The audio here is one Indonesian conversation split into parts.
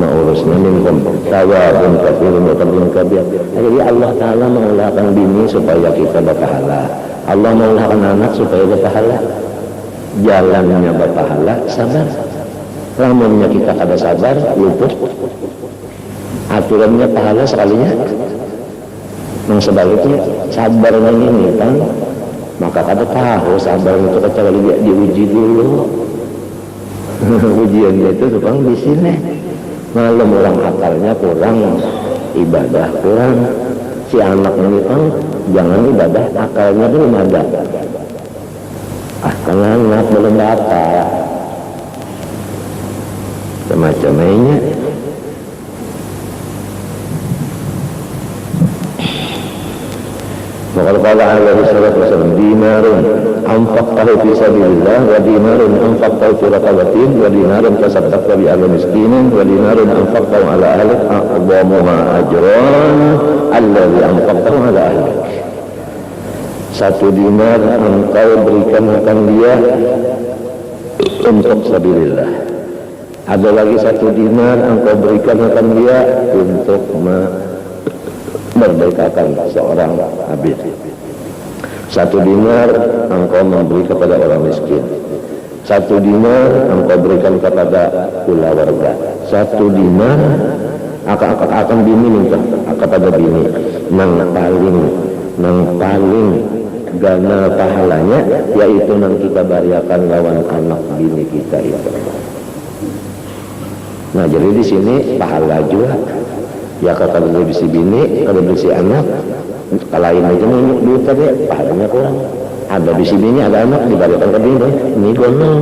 ma'urusnya minkum tawabun kafirun wa tablun kabir. Jadi Allah Ta'ala mengulahkan bini supaya kita berpahala, Allah mengulahkan anak supaya berpahala. Jalannya berpahala sabar, lamunnya kita kada sabar luput aturannya pahala sekalinya. Yang sebaliknya sabarnya ini kan maka kada tahu sabar itu kecuali dia diuji dulu. Ujiannya itu tukang di sini. Malam orang akalnya kurang, ibadah kurang. Si anak ini jangan ibadah, akalnya belum ada. Karena anak belum dapat. Semacamnya. Qala alaihi salatu wasallam dinarun anfaqtahu fi sabilillah wa dinarun anfaqtahu fi raqabatin wa dinarun tasaddaqta bi ala miskinin wa dinarun anfaqtahu ala ahlik a'dhamuha ajran alladhi anfaqtahu ala ahlik. Satu dinar engkau berikan akan dia untuk sabilillah. Ada lagi satu dinar engkau berikan akan dia untuk merdekakan seorang abid. Satu dinar engkau memberi kepada orang miskin. Satu dinar engkau berikan kepada keluarga. Satu dinar akan bini minta kepada bini. Nang paling gana pahalanya yaitu nang kita bariakan lawan anak bini kita itu. Nah jadi di sini pahala juga. Ya kalau beli si bini, kalau beli si anak, kalau lain aja nunjuk duit tadi, pahalanya kurang. Ada bisi bini, ada anak dibalikan ke bini, ini gonong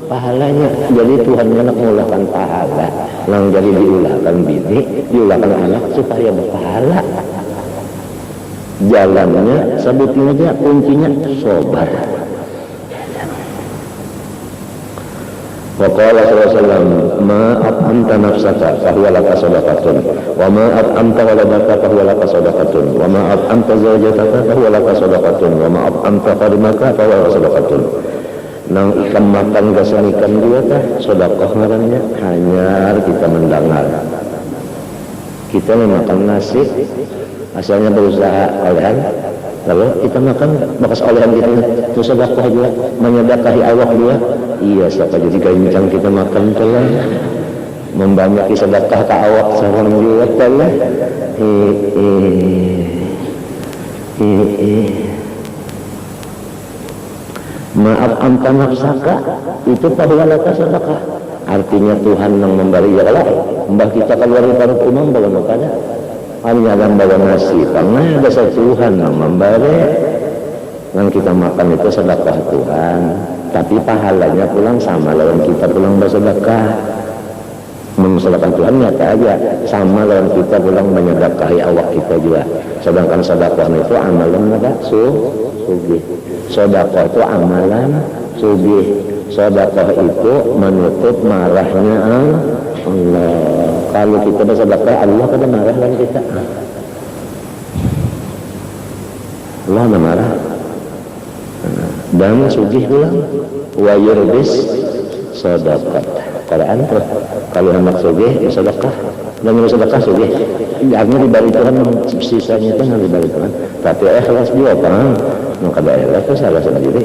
pahalanya. Jadi Tuhan nak mengulahkan pahala, yang jadi diulahkan bini, diulahkan anak supaya berpahala. Jalannya, sebutin aja kuncinya sobar. Waqala sallallahu alaihi wasallam ma at'amta nafsaka fahuwa laka sadaqatun wa ma at'amta waladaka fahuwa laka sadaqatun wa ma at'amta zawjataka fahuwa laka sadaqatun wa ma at'amta qadimaka fahuwa laka sadaqatun. Nang ikan makan gasan ikan dia tah sedekah ngarannya. Hanya kita mendengar, kita memakan nasi asalnya berusaha olehan, lalu kita makan bekas olehan kita itu sedekah juga, menyedekahi awak dia. Iya, siapa jadi gancang kita makan telah membanyaki sedekah ke awak sarang juga telah. Maaf anta nafsaka itu pahalaka sedekah. Artinya Tuhan yang memberi ya lah. Mbah kita keluar dari rumah bawa makanya. Hanya dalam bawa nasi. Karena ada Tuhan yang memberi. Yang kita makan itu sedekah Tuhan. Tapi pahalanya pulang sama lawan kita pulang bersedekah. Mensedekahkan Tuhan nyata aja sama lawan kita pulang menyedekahi awak kita juga. Sedangkan sedekah itu amalan apa? Sugih. Sedekah itu amalan sugih. Sedekah itu menutup marahnya Allah. Kalau kita bersedekah Allah kada marah dengan kita. Allah tidak marah. Dan sugih pulang wa yurbis sedekah. Quran tuh kalau anak sugih ya sedekah, dan yang sedekah sugih artinya diberi Tuhan, sisanya itu yang diberi Tuhan. Tapi ikhlas juga kan, maka ikhlas itu salah sendiri.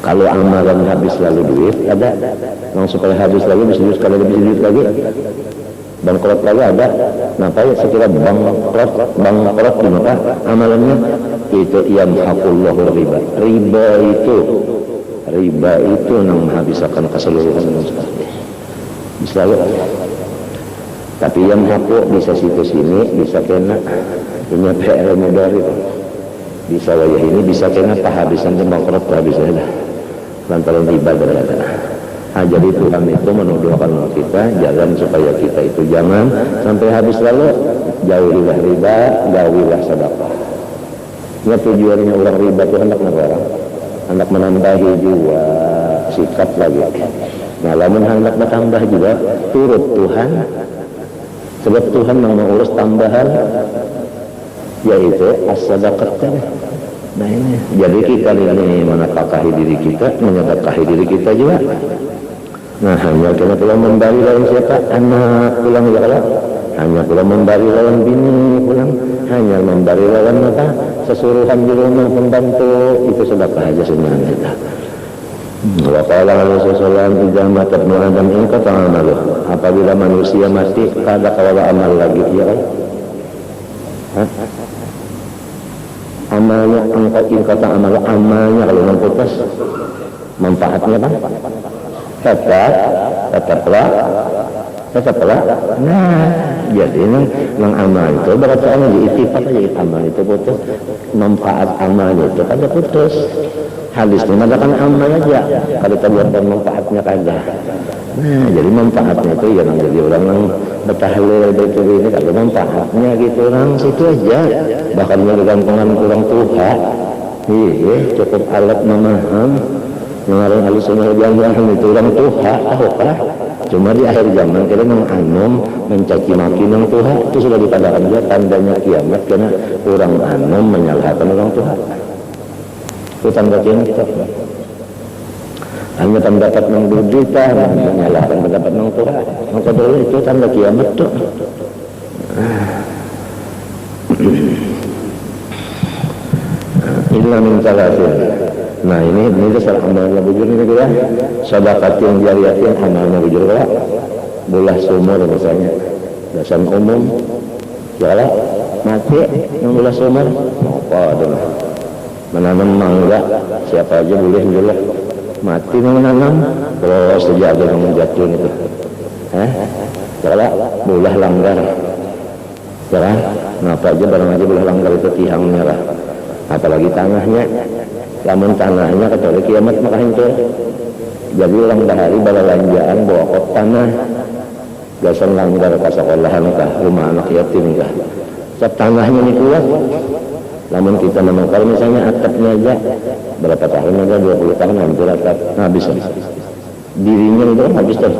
Kalau amalan habis lalu duit ada, yang supaya habis lagi bisa duit, kalau lebih duit lagi bangkrut lagi ada. Maka ya sekira bangkrut di maka amalannya itu yamhaqullahu riba. Riba itu yang menghabiskan keseluruhan sekali. Bisa lo. Tapi yang hapuk bisa situ sini, bisa kena punya PR modal itu. Bisa wajah ini bisa kena pahabisan dan bangkrut pahabisan dah. Lantaran riba berada. Nah, jadi Tuhan itu menuduhkan kita jalan supaya kita itu jangan sampai habis lalu jauhilah riba, jauhilah sedekah. Ya tujuannya orang riba itu hendak menambahi jiwa sikap lagi. Nah, lamun hendak bertambah juga turut Tuhan, sebab Tuhan yang mengurus tambahan yaitu as-sadaqah. Nah ini, jadi kita ini menafkahi diri kita, menyedekahi diri kita juga. Nah, hanya kena pulang membari lawan siapa? Anak pulang ya kalau hanya pulang membari lawan bini pulang, hanya membari lawan apa? Sesuruhan di rumah pembantu, itu sedekah aja sebenarnya. Wa qala Rasulullah idza mata ibnu Adam in qata amalu. Apabila manusia mati kada kawala amal lagi ya kan? Amalnya angkat in kata amal amalnya kalau yang putus manfaatnya kan? tetaplah. Nah, jadi nang amal itu berarti diitifat aja amal itu putus, manfaat amalnya itu kada putus. Hadisnya mengatakan amal aja kalau terlihat manfaatnya kada. Nah, jadi manfaatnya itu ya jadi orang yang bertahlil itu ini kalau manfaatnya gitu orang situ aja. Bahkan bergantungan kurang Tuhan. Iya, cukup alat memaham. Mengarang Ahlussunnah wal Jamaah itu orang Tuhan, tahukah? Cuma di akhir zaman kita menganum, mencaci maki nang Tuhan itu sudah dikatakan dia tandanya kiamat karena orang anum menyalahkan orang Tuhan. Itu tanda kiamat. Hanya pendapat nang berdusta menyalahkan pendapat nang Tuhan. Maka dulu itu tanda kiamat tuh. Illa min salatin. Nah ini dasar amalnya bujur ini juga sedekatin jariyatin amalnya bujur juga bulah sumur misalnya dasar umum jala mati yang bulah sumur apa ada menanam mangga siapa aja boleh juga mati menanam terus sejaga yang menjatuh itu jala bulah langgar jala apa aja barang aja bulah langgar itu tiang merah apalagi tanahnya lamun tanahnya kecuali kiamat maka hancur. Jadi ulang dahari balalanjaan bawa kot tanah gasan langgar ke sekolahan kah rumah anak yatim kah setiap tanahnya ini kuat. Lamun kita memang kalau misalnya atapnya aja berapa tahun aja 20 tahun hancur atap habis dirinya itu habis tuh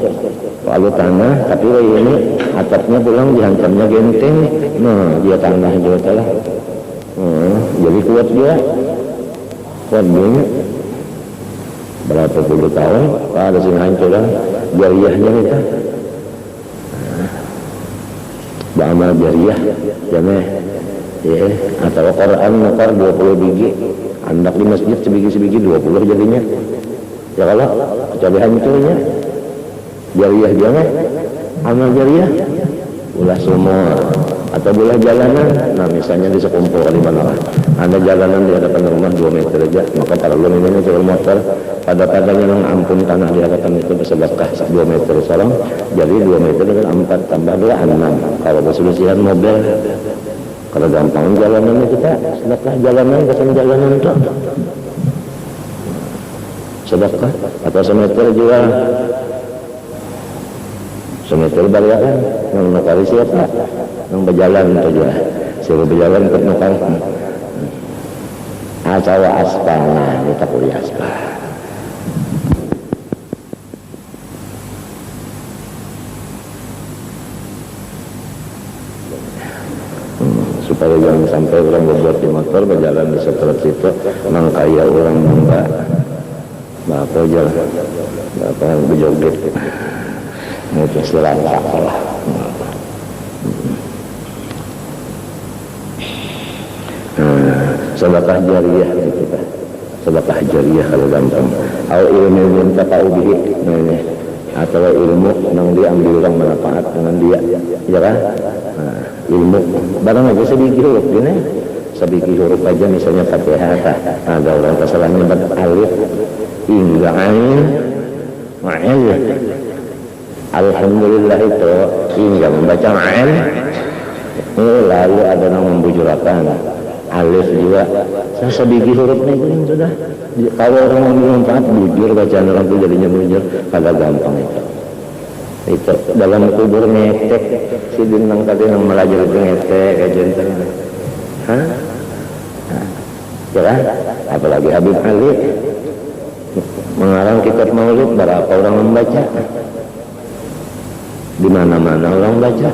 lalu tanah tapi ini atapnya pulang dihantamnya genteng. Nah dia tanah juga telah jadi kuat dia waduh berapa puluh tahun ada sing hancur jariyahnya kita beramal jariyah jameh ya atau Quran nukar 20 biji andak di masjid sebiji 20 jadinya ya kalau coba hancurnya jariyah jameh amal jariyah ulah sumur atau bola jalanan. Nah misalnya di sekumpul di mana ada jalanan di hadapan rumah 2 meter aja maka para ulama ini jual motor pada-padanya yang ampun tanah di hadapan itu bersedekah 2 meter salam jadi 2 meter dengan 4 tambah 2 6 kalau berselisihan mobil kalau gampang jalanannya kita sedekah jalanan kesan jalanan itu sedekah atau semeter juga semeter balikan yang nakari siapa yang berjalan saja suruh berjalan ke nakal asawa aspana kita kuliah aspana supaya jangan sampai orang berbuat di motor berjalan di setelah situ mangkaya orang enggak apa jalan apa berjoget mungkin selangkah lah. Sedekah jariyah itu kan. Sedekah jariyah kalau gampang. Au ilmu minta tahu bihi atau ilmu yang diambil orang manfaat dengan dia, ya kan? Ilmu barang aja sedikit huruf gini. Sedikit huruf aja misalnya Fatihah ada orang kesalahannya alif hingga ain ma'il. Alhamdulillah itu hingga membaca ma'il. Lalu ada yang membujurakan alif juga sedikit hurufnya itu yang sudah kalau orang mau manfaat bujur bacaan orang itu jadinya bujur pada gampang itu dalam kubur ngetek si bintang tadi yang melajari itu ngetek kayak jentel ya kan apalagi Habib Ali mengarang kitab maulid berapa orang membaca di mana-mana orang baca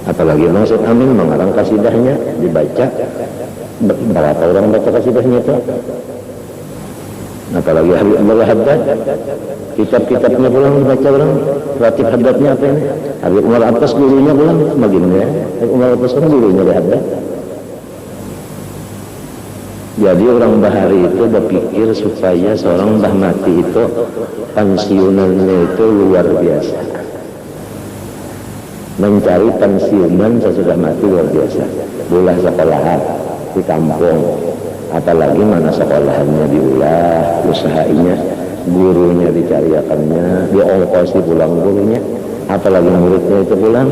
apalagi Maksud Amin mengarang kasidahnya dibaca berapa orang baca kasidahnya itu Apalagi Habib Umar Haddad, kitab-kitabnya pulang dibaca orang, Ratib Haddadnya apa ini? Habib Umar Abbas gurunya pulang, baginda. Habib Umar Abbas kan gurunya Haddad. Jadi orang bahari itu berpikir supaya seorang Mbah Mati itu pensiunannya itu luar biasa. Mencari pensiunan sesudah mati luar biasa. Ulah sekolahan di kampung, apalagi mana sekolahannya diulah, usahainya, gurunya dicariakannya, diongkosi pulang gurunya, apalagi muridnya itu pulang,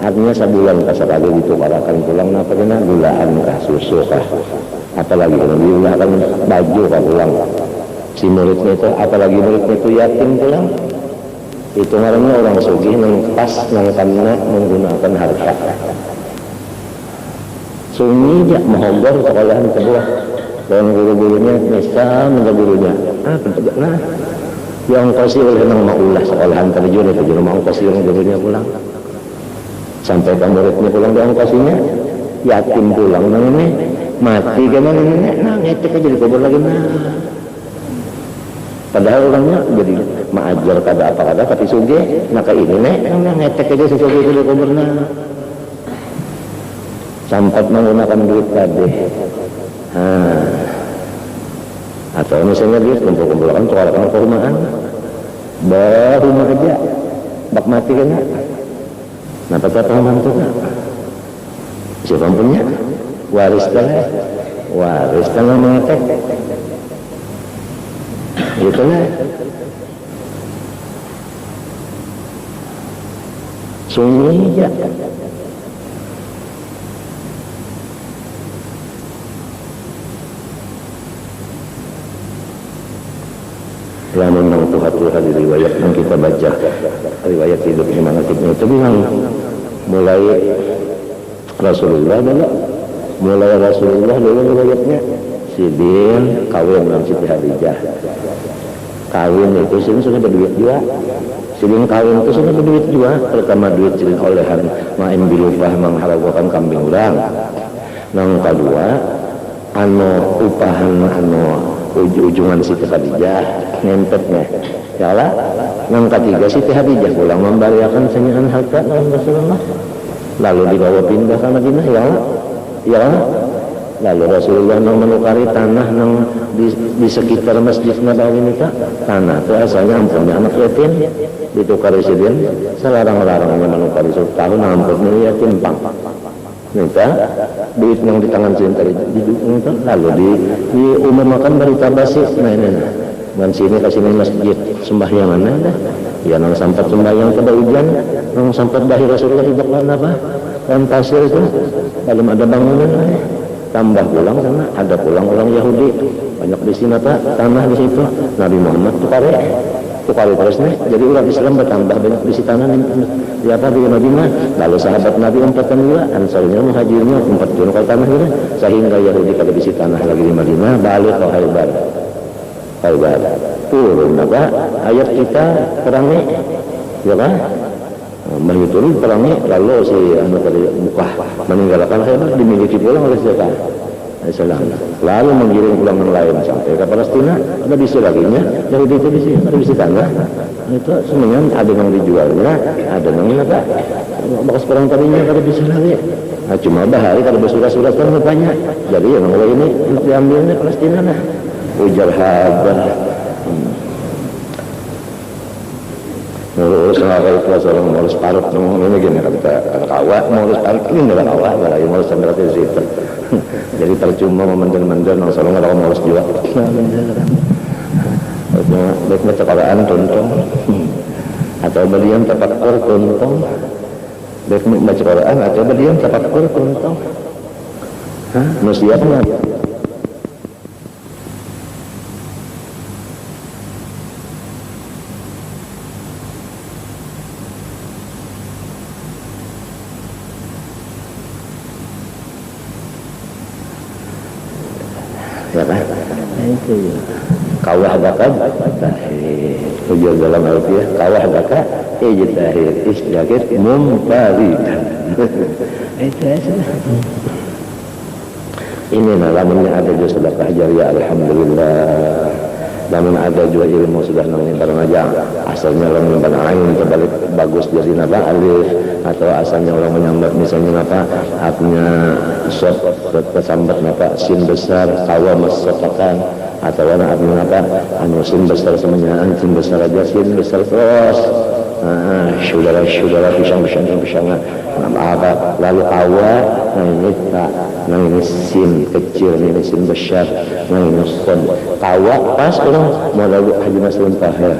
artinya sebulan sekali ditukarakan pulang, apa kena gulaan kah, susu kah, apalagi kalau diulahkan baju kah pulang, si muridnya itu, apalagi muridnya itu yatim pulang, itu namanya orang sugih yang pas yang karena menggunakan harta. Sunyi dia menghobor sekolahan kedua, dan guru-gurunya misal menjadi gurunya, nah, yang kosi oleh nama ulah sekolahan terjun itu jadi mau kosi yang gurunya pulang, sampai ke muridnya pulang dia kosinya, yatim pulang, nah ini mati kan nenek, nah ngetek aja di kubur lagi nah. Padahal orangnya jadi mengajar kada apa-kada tapi suge, maka ini nek ngetek aja sesuatu itu di kubur nah. Sampai menggunakan duit tadi, atau misalnya dia kumpul-kumpulkan tukarakan perumahan, baru aja, bak mati kan? Napa kata mantu kan? Siapa punya? Waris kan mengetek, gitu lah. Sunyi aja. Yang memang Tuhan di riwayat yang kita baca, riwayat hidup Imam Atibnya itu bilang mulai Rasulullah dulu riwayatnya Sidin kawin dengan Siti Hadijah, kawin itu Sidin sudah berduit juga, Sidin kawin itu sudah berduit juga, pertama duit Sidin olehan main bilupah menghalawakan kambing udang, yang kedua upahan ujungan Siti Hadijah ngempetnya ya Allah. Yang ketiga Siti Hadijah pulang membayarkan senyahan harta dalam Rasulullah, lalu dibawa pindah ke Madinah ya Allah, ya Allah. Lalu Rasulullah menukari tanah di sekitar Masjid Nabawi ini tanah itu asalnya ampunnya anak yatim ditukari Sidin, selarang-larangnya menukari tahun ampunnya yatim pang minta duit yang di tangan Sidin tadi lalu diumumkan berita basi dan sini ke sini masjid sembahyang mana dah ya nang sampai sembahyang pada hujan nang sampai dahi Rasulullah tidak mana apa dan pasir itu belum ada bangunan tambah pulang sana ada pulang orang Yahudi banyak di sini tanah di situ Nabi Muhammad tukari terus nih, jadi umat Islam bertambah banyak di tanah di apa di Madinah. Lalu sahabat Nabi umpatan juga, Ansarnya muhajirnya umpat juga ke tanah juga, sehingga Yahudi pada di tanah lagi di Madinah balik ke Khaybar turun apa ayat kita perangi ya kan menghitung perangi lalu si anak tadi Mukah meninggalkan Khaybar dimiliki pulang oleh siapa Islam, lalu menggiring pulang yang lain sampai ke Palestina, ada bisi lagi nya, Yahudi itu bisi, ada bisi tanah, itu semuanya ada yang dijualnya, ada yang apa, bekas perang tadinya ada bisi lagi, nah, cuma bahari kalau bersurat-surat kan banyak, jadi yang mulai ini diambilnya Palestina nah, ujar habar. Ngurus ngawal kelas orang ngurus parut ini gini kata kawat ngurus parut ini adalah kawat lagi ngurus sampai di situ jadi percuma memendel-mendel nang salong orang ngurus juga baik baca Quran tuntung atau beliau tafakkur tuntung baik baca Quran atau beliau tafakkur tuntung musiatnya ya kan? Itu kawah bakal tahir. Tujuan dalam artinya kawah bakal ijtihad istihad mumparidan. Itu ini namanya ada sedekah jariah alhamdulillah. namun ada juga ilmu sudah menyebar aja asalnya orang menyambat ain terbalik bagus jadi apa alif, atau asalnya orang menyambat misalnya apa artinya sod tersambat apa sin besar kawa mesatakan, atau orang artinya apa anu sin besar semuanya sin besar aja sin besar terus saudara pisang apa lalu kawa, nah ini tak, nah ini sin kecil, ini sin besar, nah ini sod kawa pas orang mau lalu Haji Masrun Tahir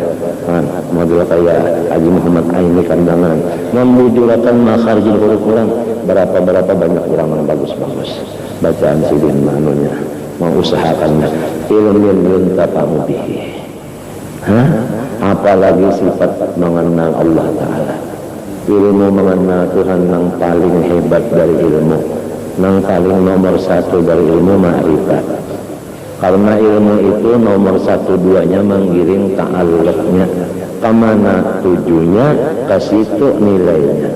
model kayak Haji Muhammad Aini Kandangan memudulakan makharjil huruf orang berapa banyak orang yang bagus bacaan sidin manunya mengusahakannya ilmin yuntafamu bihi. Apalagi sifat mengenal Allah Ta'ala, ilmu mengenal Tuhan yang paling hebat dari ilmu, yang paling nomor satu dari ilmu ma'rifat. Karena ilmu itu nomor satu duanya menggiring ta'alluqnya, kemana tujunya ke situ nilainya.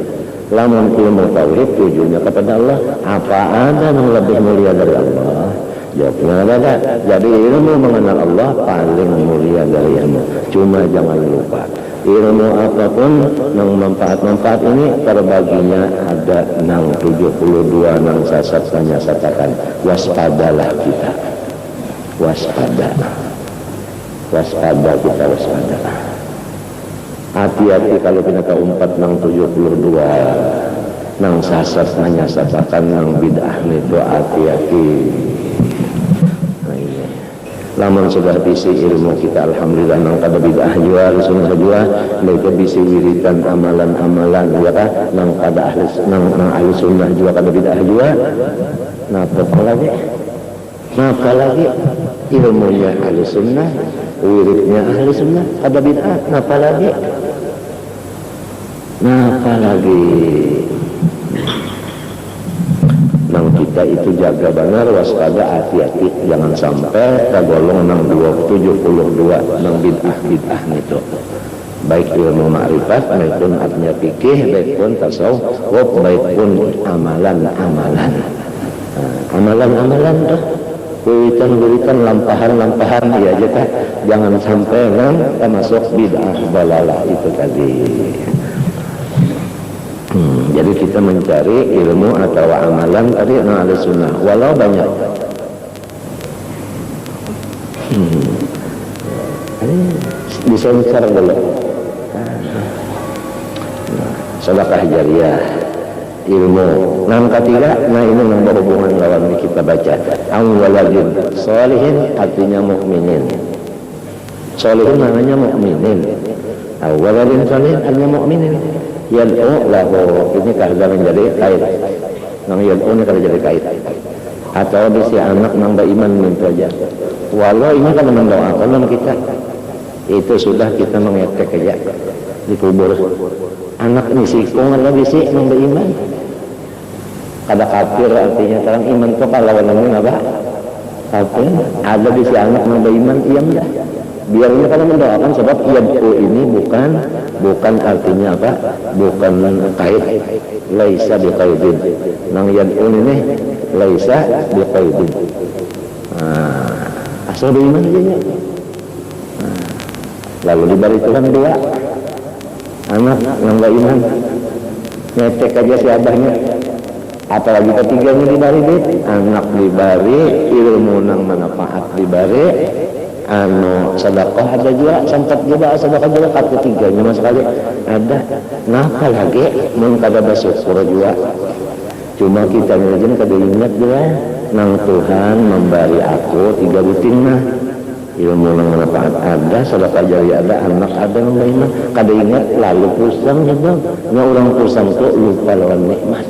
Lamun ilmu tauhid tujunya kepada Allah, apa ada yang lebih mulia dari Allah? Jawabnya ada. Jadi ilmu mengenal Allah paling mulia dari ilmu. Cuma jangan lupa ilmu apapun yang manfaat ini terbaginya ada 72 nang sasatnya satakan waspadalah kita. Waspada kita waspada. Hati-hati kalau kita keempat nang 72 nang sasatnya satakan nang bid'ah itu hati-hati. Lamun sudah bisi ilmu kita alhamdulillah nang kada bid'ah jua sunnah jua mereka bisi wiridan amalan-amalan ya kan nang kada ahli sunnah jua kada bid'ah jua. Napa lagi ilmunya ahli sunnah, wiridnya ahli sunnah, kada bid'ah. Napa lagi nang kita itu jaga benar waspada hati-hati jangan sampai tergolong nang 72 nang bid'ah itu, baik ilmu ma'rifat maupun artinya fikih, baik pun tasawuf, baik pun amalan tuh wiritan lampahan ya aja kan, jangan sampai nang termasuk bid'ah dalalah itu tadi. Jadi kita mencari ilmu atau amalan tadi ahli sunnah walau banyak. Disensor dulu. Sedekah jariyah, ilmu. Yang ketiga, nah ini yang berhubungan lawan kita baca. Waladin sholihin artinya mukminin. Sholihin namanya mukminin. Waladin sholihin artinya mukminin. Yad'u lahu, ini kada menjadi kait. Nang yad'u ini kada jadi kait. Atau bisi anak nang beriman itu aja. Walau ini kan mendoakan kita, itu sudah kita mengetek aja dikubur. Anak ini sikung ada bisi nang beriman. Kada kafir artinya terang iman itu kalau lawannya apa? Kafir. Ada bisi anak nang beriman iya enggak. Biarnya kalau mendoakan sebab yad'u ini bukan artinya apa? Bukan kait. Laisa biqaidin. Nang yad'u ini laisa biqaidin. Asal beriman aja. Lalu diberi Tuhan dua anak nang beriman. Ngetek aja si abahnya. Apalagi ketiganya diberi anak diberi, ilmu nang manfaat diberi, sedekah ada juga, santet juga, sedekah juga, ketiganya mas sekali ada. Napa lagi mun kada bersyukur juga. Cuma kita ngajin kada ingat juga nang Tuhan memberi aku 3 butin mah. Ilmu nang manfaat ada, sedekah jariah ada, anak ada nang beriman. Kada ingat lalu pusang gitu. Nya orang pusang tuh lupa lawan nikmat.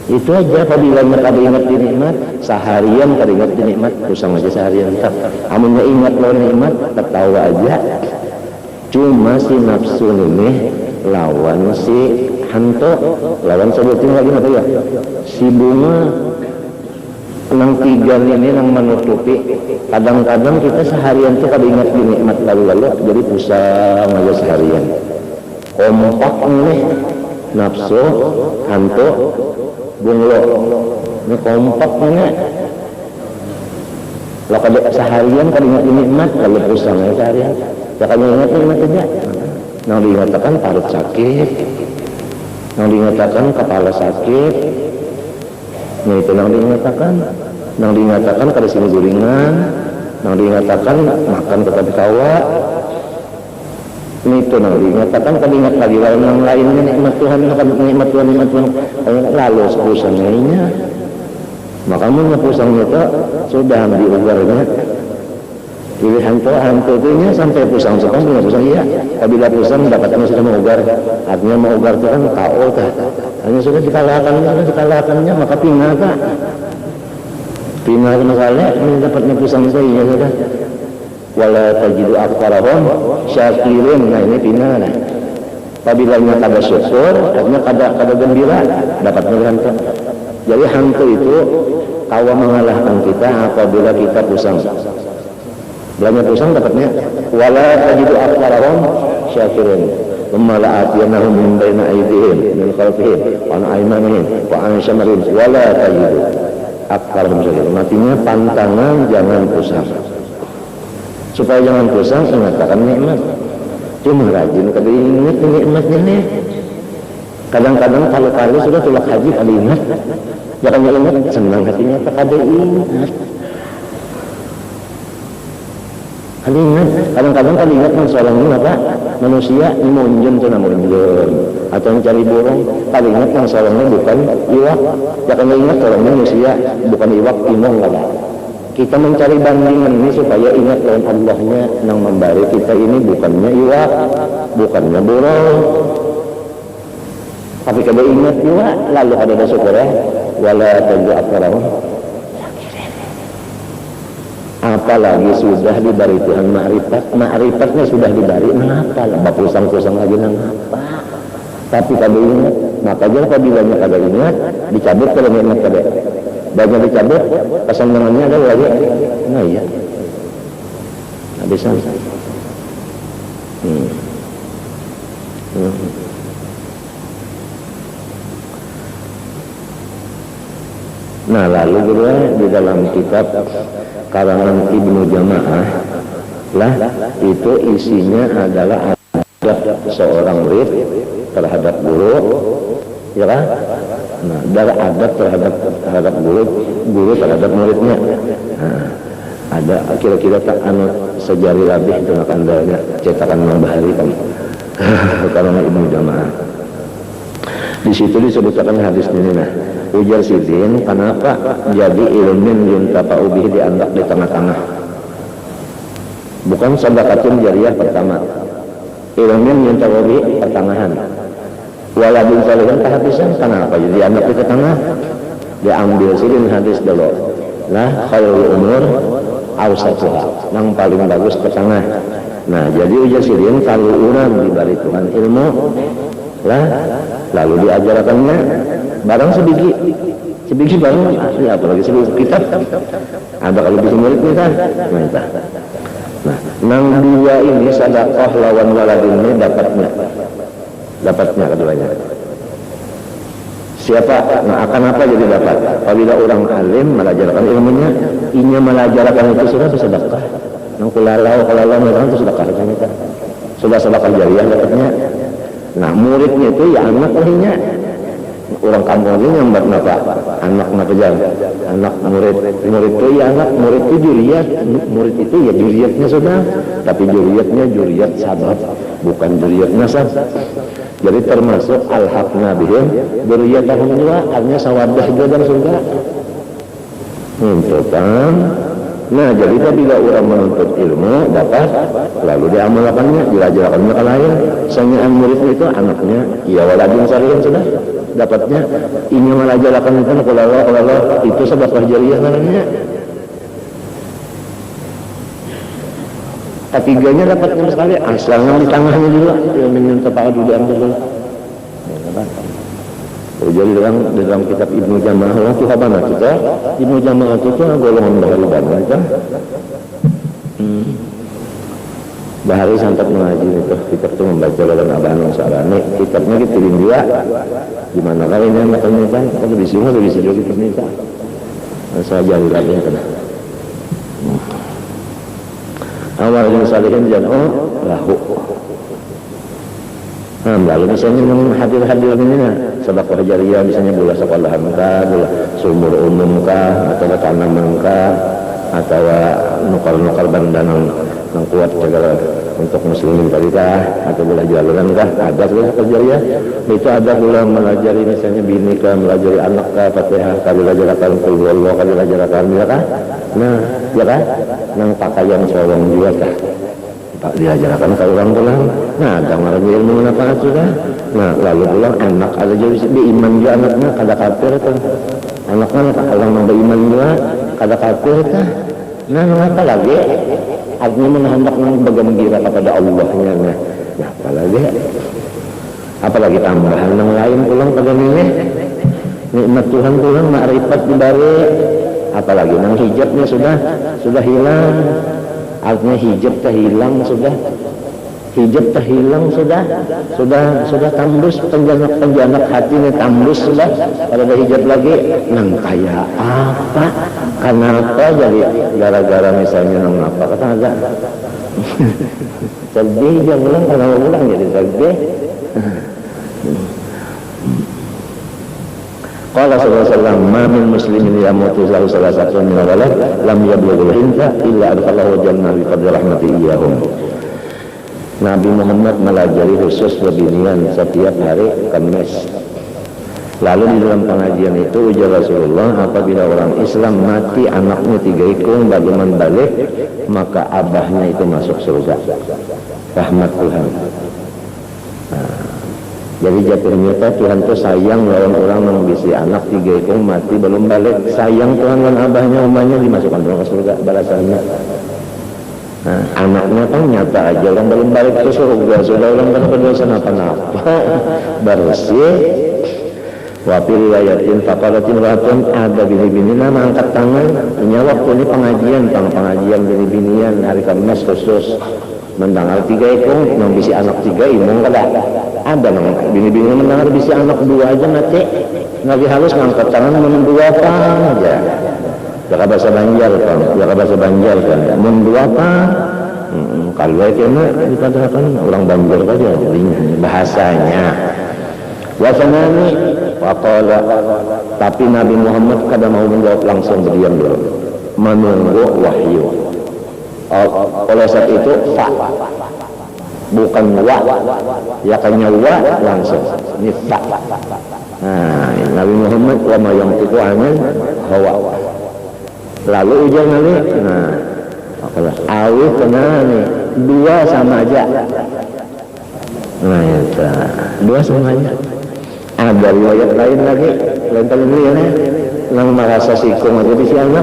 Itu aja apabila kada ingat di nikmat, seharian kada ingat di nikmat, pusang aja seharian tetap. Amunnya ingat lawan nikmat, ketawa aja. Cuma si nafsu ini lawan si hantu, lawan sebutin lagi apa ya? Si bunga nang 3 ini nang menutupi. Kadang-kadang kita seharian tuh kada ingat di nikmat lalu-lalu, jadi pusang aja seharian. Kompak nih nafsu, hantu, bunglo, ini kompak mana? Kalau kada seharian kada ingat nikmat, kalau pusang ya seharian. Ya kada ingat nikmat aja. Nang diingatakan parut sakit, nang diingatakan kepala sakit, nah itu nang diingatakan kada sini guringan, nang diingatakan makan tetap kawa. Ini itu nang diingatakan kada ingat lagi yang lainnya nikmat Tuhan, nikmat Tuhan lalu pusangnya. Maka mun pusangnya itu sudah diugarnya. Pilihan itu hantunya sampai pusang sekarang punya pusang iya. Apabila pusang dapatnya sudah mengugar, artinya mengugar itu kan KO tak. Hanya sudah dikalahkannya maka pindah tak. Pindah masalah ini dapatnya pusang itu iya sudah. Wala tajidu aktsarahum syakirin, nah ini pindah lah. Apabila nya kada syukur, artinya kada gembira dapatnya hantu. Jadi hantu itu kawa mengalahkan kita apabila kita pusang. Belanja pusang dapatnya wala tajidu aktsarahum syakirin thumma la'atiyannahum min baini aydihim min khalfihim wa an aymanihim wa an syamarihim wala tajidu aktsarahum syakirin. Artinya pantangan jangan pusang. Supaya jangan pusang ingatkan nikmat. Cuma rajin kada ingat nikmatnya nih. Kadang-kadang kalau sudah tulak haji kada ingat. Jangan ingat senang hatinya kada ingat. Kadang-kadang kan ingat kan seorang ini apa? Manusia ini munjun tu namun munjun atau mencari burung. Kali ingat kan seorang ini bukan iwak. Jangan ingat seorang manusia bukan iwak timong kada. Kita mencari bandingan ini supaya ingat lawan Allahnya yang memberi kita ini bukannya iwak, bukannya burung. Tapi kada ingat juga lalu ada syukur ya. Wala tajidu aktsarahum. Apalagi sudah diberi Tuhan ma'rifatnya sudah diberi, mengapa lah pusang-pusang lagi mengapa? Tapi kada ingat, maka jangan apabila kada ingat dicabut kalau nikmat kada. Banyak dicabut, pasangannya ada lagi. Nah iya. Habisan. Nah lalu juga di dalam kitab karangan Ibnu Jamaah lah itu isinya adalah adab seorang murid terhadap guru, ya kan? Nah, dari adab terhadap guru terhadap muridnya. Nah, ada kira-kira tak sejari lebih itu akan ada cetakan Mambahari kan. Karangan Ibnu Jamaah. Di situ disebutkan hadis ini nah. Ujar sidin, kenapa jadi ilmin yuntafa'u bihi dianggap di tengah-tengah? Bukan sedekatun jariyah pertama. Ilmin yuntafa'u bihi pertengahan. Waladun salihin kehabisan, kenapa jadi dianggap di tengah? Diambil sidin hadis dulu. Lah khairul umur awsatuha, yang paling bagus ke tengah. Nah, jadi ujar sidin kalau orang diberi Tuhan ilmu lah lalu diajarkannya barang sebiji barang asli apalagi sebiji kitab ada kalau bisa murid kita nah nang dua ini sedekah lawan waladin ini dapatnya keduanya siapa nah akan apa jadi dapat apabila orang alim melajarkan ilmunya inya melajarkan itu sudah bersedekah nang kulalau mereka itu sedekah sudah sedekah jariyah dapatnya. Nah muridnya itu ya anak lahirnya orang kampung ini yang bernapa anak anak murid itu ya anak murid itu juriyat murid itu ya juriyatnya sudah tapi juriyatnya juriyat sabab bukan juriyat nasab jadi termasuk al-haqna bihim juriyatahum juga artinya sawadah juga dan surga itu kan. Nah jadi bila orang menuntut ilmu dapat lalu diamalkannya diajarkannya ke lain sangaan muridnya itu anaknya ya waladin salihin sudah dapatnya ini melajarkan itu kalau itu sedekah jariyah namanya ketiganya dapatnya sekali asalnya di tengahnya juga yang minta Pak Adu diambil dulu jadi dalam kitab Ibnu Jamaah itu habana kita Ibnu Jamaah itu golongan bahari banget kan bahari santat mengaji itu kitab itu membaca dalam abanong sarane kitabnya kita dia gimana kali ini makanya kan kalau di sini bisa juga kita minta saya jari lagi ya kan awal salihin jangan lahu. Nah, lalu misalnya hadir-hadir ini sedekah jariyah misalnya bola sekolahan kah, bola sumur umum kah, atau tanaman kah, atau nukar-nukar bandanan yang kuat segala untuk muslimin tadi kah, atau bola jalan kah, ada sedekah jariyah. Itu ada pula melajari misalnya bini kah, melajari anak kah, Fatihah kah, belajar qul huwallahu kah, belajar alhamdulillah kah. Nah, ya kah? Nang pakaian seorang juga kah. Diajarkan ke orang pulang. Nah, jangan lagi ilmu manfaat sudah. Nah, lalu pulang anak ada jadi iman juga anaknya kada kafir kan. Anaknya orang yang beriman juga kada kafir kan. Nah, apa lagi? Artinya menghendak bergembira kepada Allahnya. Nah, apalagi tambahan yang lain pulang pada ini. Nikmat Tuhan pulang makrifat diberi. Apalagi nang hijabnya sudah hilang. Artinya hijab terhilang sudah, hijab terhilang sudah tembus penjanak hati ini tembus sudah. Kalau ada hijab lagi, nang kaya apa? Kenapa jadi gara-gara misalnya nang apa kata agak sedih dia pulang kalau pulang jadi sedih. Qala sallallahu alaihi wasallam ma min muslimin yamutu lahu salasatun min walad lam yablughul hinta illa adkhalahu jannah bi qadri rahmati iyyahum. Nabi Muhammad melajari khusus wabinian setiap hari Kamis. Lalu di dalam pengajian itu ujar Rasulullah, apabila orang Islam mati anaknya 3 ikung baruman balik, maka abahnya itu masuk surga. Rahmat Tuhan. Jadi jatuhnya Tuhan tuh sayang lawan orang yang bisa anak 3 ikung mati belum balik. Sayang Tuhan dan abahnya umahnya dimasukkan ke surga balasannya. Nah, anaknya kan nyata aja orang belum balik ke surga, sudah orang kan berdosa apa-apa bersih. Wafi riwayatin faqalatin ratun ada bini-bini nama angkat tangan. Punya waktu ini pengajian bini-binian hari Kamis khusus mendengar 3 ikung yang bisa anak 3 imong kada ada nang bini-bini mendengar bisa anak 2 aja mati lagi halus ngangkat tangan men 2 apa aja jaga bahasa Banjar kan men 2 apa kalau kena dikatakan orang Banjar saja bahasanya wasanani waqala tapi Nabi Muhammad kada mau menjawab langsung berdiam dulu menunggu wahyu. Oleh sebab itu fa bukan wa ya kanya wa langsung ini fa. Nah, Nabi Muhammad wa ma yantiqu anil hawa. Lalu ujar Nabi, nah apalah awih kena nih 2 sama aja. Nah ya 2 sama aja. Ada riwayat lain lagi lain ya nang merasa sikung aja di anak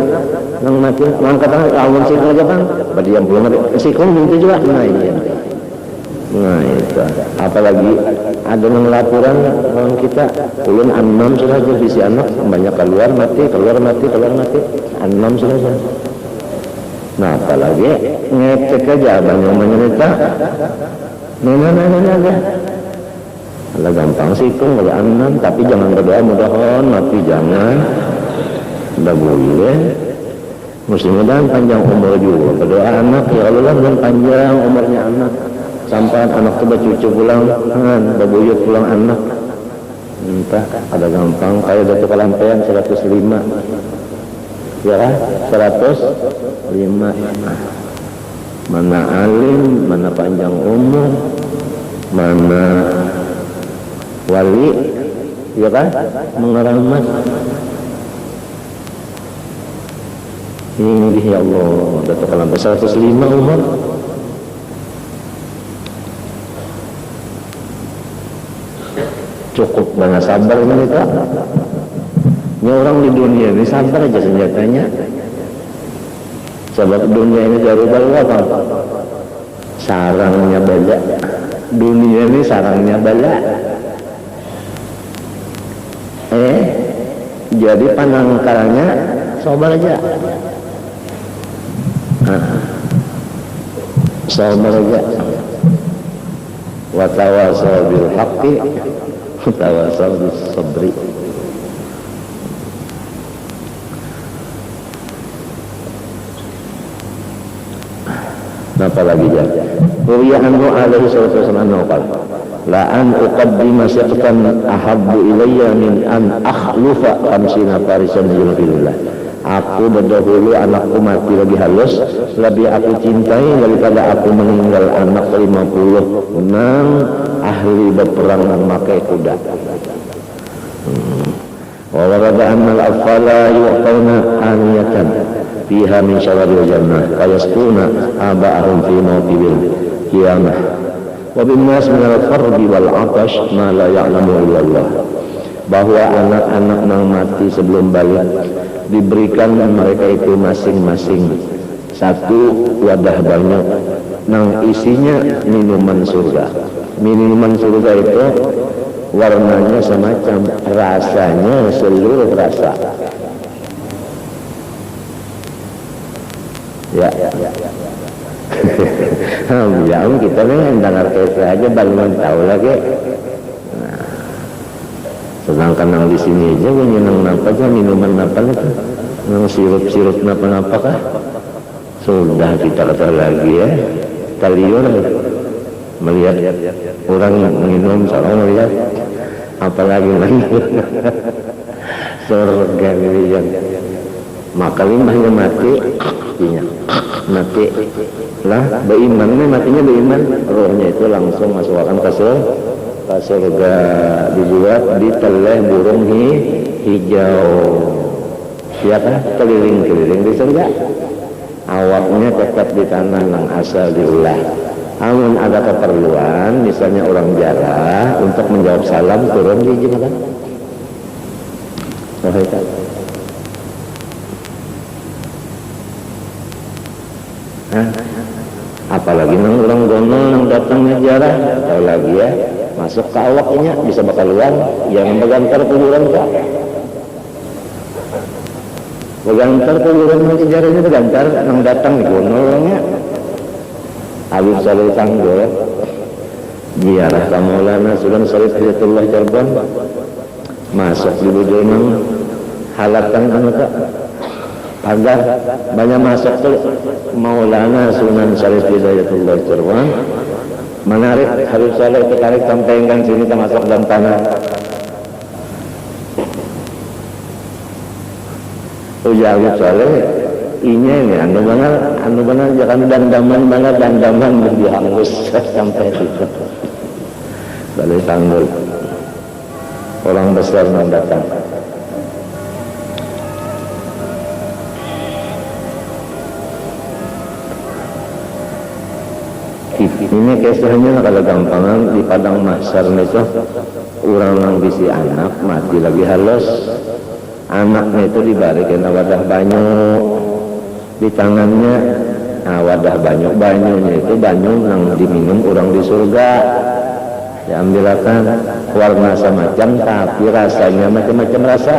nang mati nang kata lawan sikung aja kan berdiam belum sikung itu juga nah itu apalagi ada yang laporan orang kita ulun 6 sudah jadi si anak banyak keluar mati 6 sudah. Nah apalagi ngecek aja banyak mencerita aja Allah gampang sikung ada 6 tapi jangan berdoa mudah-mudahan mati jangan udah boleh mudah-mudahan panjang umur juga berdoa anak ya Allah dan panjang umurnya anak sampai anak coba cucu pulang babuyut pulang anak entah ada gampang kayak Datuk Kalampean 105 ya kan 105 mana alim mana panjang umur mana wali ya kan mengeramat ini ya Allah Datuk Kalampean 105 umur cukup banyak sabar mereka ini orang di dunia ini sabar aja senjatanya sebab dunia ini baru-baru apa sarangnya banyak dunia ini sarangnya banyak jadi penangkalnya sabar aja sabar aja wa tawassaw bil haqqi tawassaw bis sabri. apalagi ya Ruya anhu alaihi salatu wasallam qala la an uqaddima syaqtan ahabbu ilayya min an akhlufa 50 farisan billah. Aku berdahulu anakku mati lebih halus, lebih aku cintai daripada aku meninggal anak 50 nan ahli berperang memakai kuda. Wa warada anna al-afala yu'tawna aniyatan fiha min syawaril jannah fayastuna aba'ahum fi mawtibil qiyamah wa bin nas min al-fardi wal 'atash ma la ya'lamu illa Allah. Bahwa anak-anak yang mati sebelum balik diberikan mereka itu masing-masing satu wadah banyak yang isinya minuman surga. Minuman surga itu warnanya semacam, rasanya seluruh rasa. Ya. Ya, kita nih dengar kisah aja belum tahu lagi. Sedangkan yang di sini aja nyenang apa aja minuman apa itu, yang sirup apa kah? Sudah kita kata lagi ya, taliur melihat orang minum seorang melihat apalagi lagi surga yang maka limbahnya mati lah beriman ini matinya beriman, rohnya itu langsung masukkan ke surga dibuat di teleh burung hijau, siapa keliling-keliling di surga, awaknya tetap di tanah yang asal diulah. Namun ada keperluan, misalnya orang jarah untuk menjawab salam turun di jembatan. Apalagi nang orang gonol nang datangnya jarah, tahu lagi ya. Masuk ke awaknya bisa bakal luar yang begantar kuburan kak begantar kuburan nanti jaranya begantar yang datang di gunungnya Habib Salih Tanggul biarah Maulana Sultan Syarif Hidayatullah Cirebon masuk di bujurang halatan anak agar banyak masuk tuh Maulana Sultan Syarif Hidayatullah Cirebon menarik Habib Saleh itu tarik sampaikan sini termasuk dalam tanah. Ujar Habib Saleh ini anu benar jangan dandaman lebih hangus sampai itu. Saleh Tanggul orang besar yang datang. Ini kisahnya kalau gampangan di padang mahsyar itu orang yang bisi anak mati lagi halus, anaknya itu dibalikin wadah banyak di tangannya, wadah banyunya itu banyu yang diminum orang di surga, diambilkan warna semacam tapi rasanya macam-macam rasa.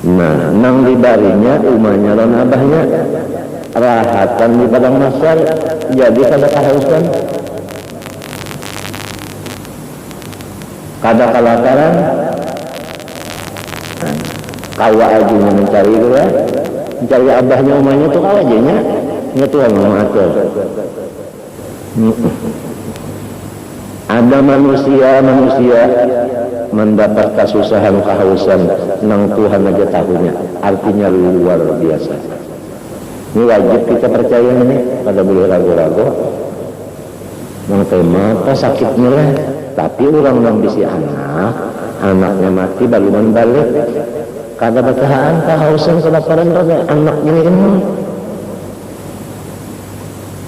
Nah, nang dibarinya umahnya dan abahnya rahatan di padang mahsyar jadi kada kehausan kada kelaparan kawa ajinya mencari itu ya mencari abahnya umahnya itu kawa ajinya nyetuan mengatur ada manusia mendapat kesusahan kehausan nang Tuhan aja tahunya artinya luar biasa. Ini wajib kita percaya ini, pada boleh ragu-ragu. Yang tema apa sakitnya lah, tapi orang yang bisi anaknya mati baluman balik, kada bertahan kehausan kelaparan pada anaknya ini.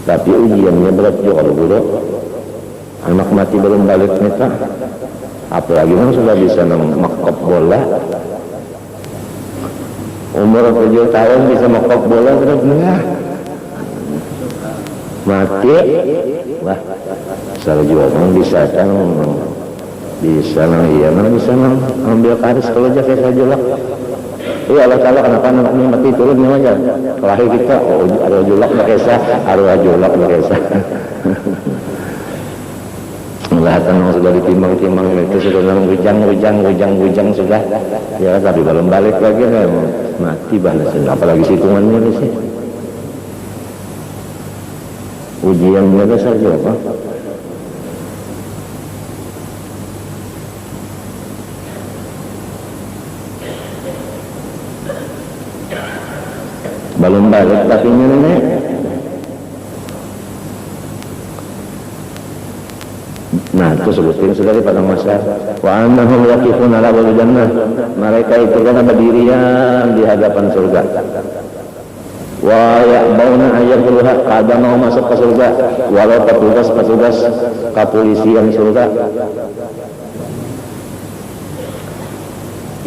Tapi ujiannya berat juga dulu. Anak mati belum balik neta, apalagi yang sudah bisa makop bola. Umur 7 tahun bisa makop bola terus mati wah salah juga bisa ambil karis kalau aja kayak sajulak iya Allah Ta'ala kenapa anaknya mati turun aja kelahir kita arwah julak berkesah arwah julak berkesah melahatan yang sudah ditimbang-timbang itu sudah gujang sudah ya tapi belum balik lagi mati balas apalagi hitungannya sih Ujiannya besar siapa? Belum balik tapi nenek. Nah, itu sebutin sekali pada masa wa annahum yaqifuna ala babil jannah. Mereka itu kan berdirian di hadapan surga. Wa ya'bauna ayyadkhuluha, kadang mau masuk ke surga walau petugas kepolisian surga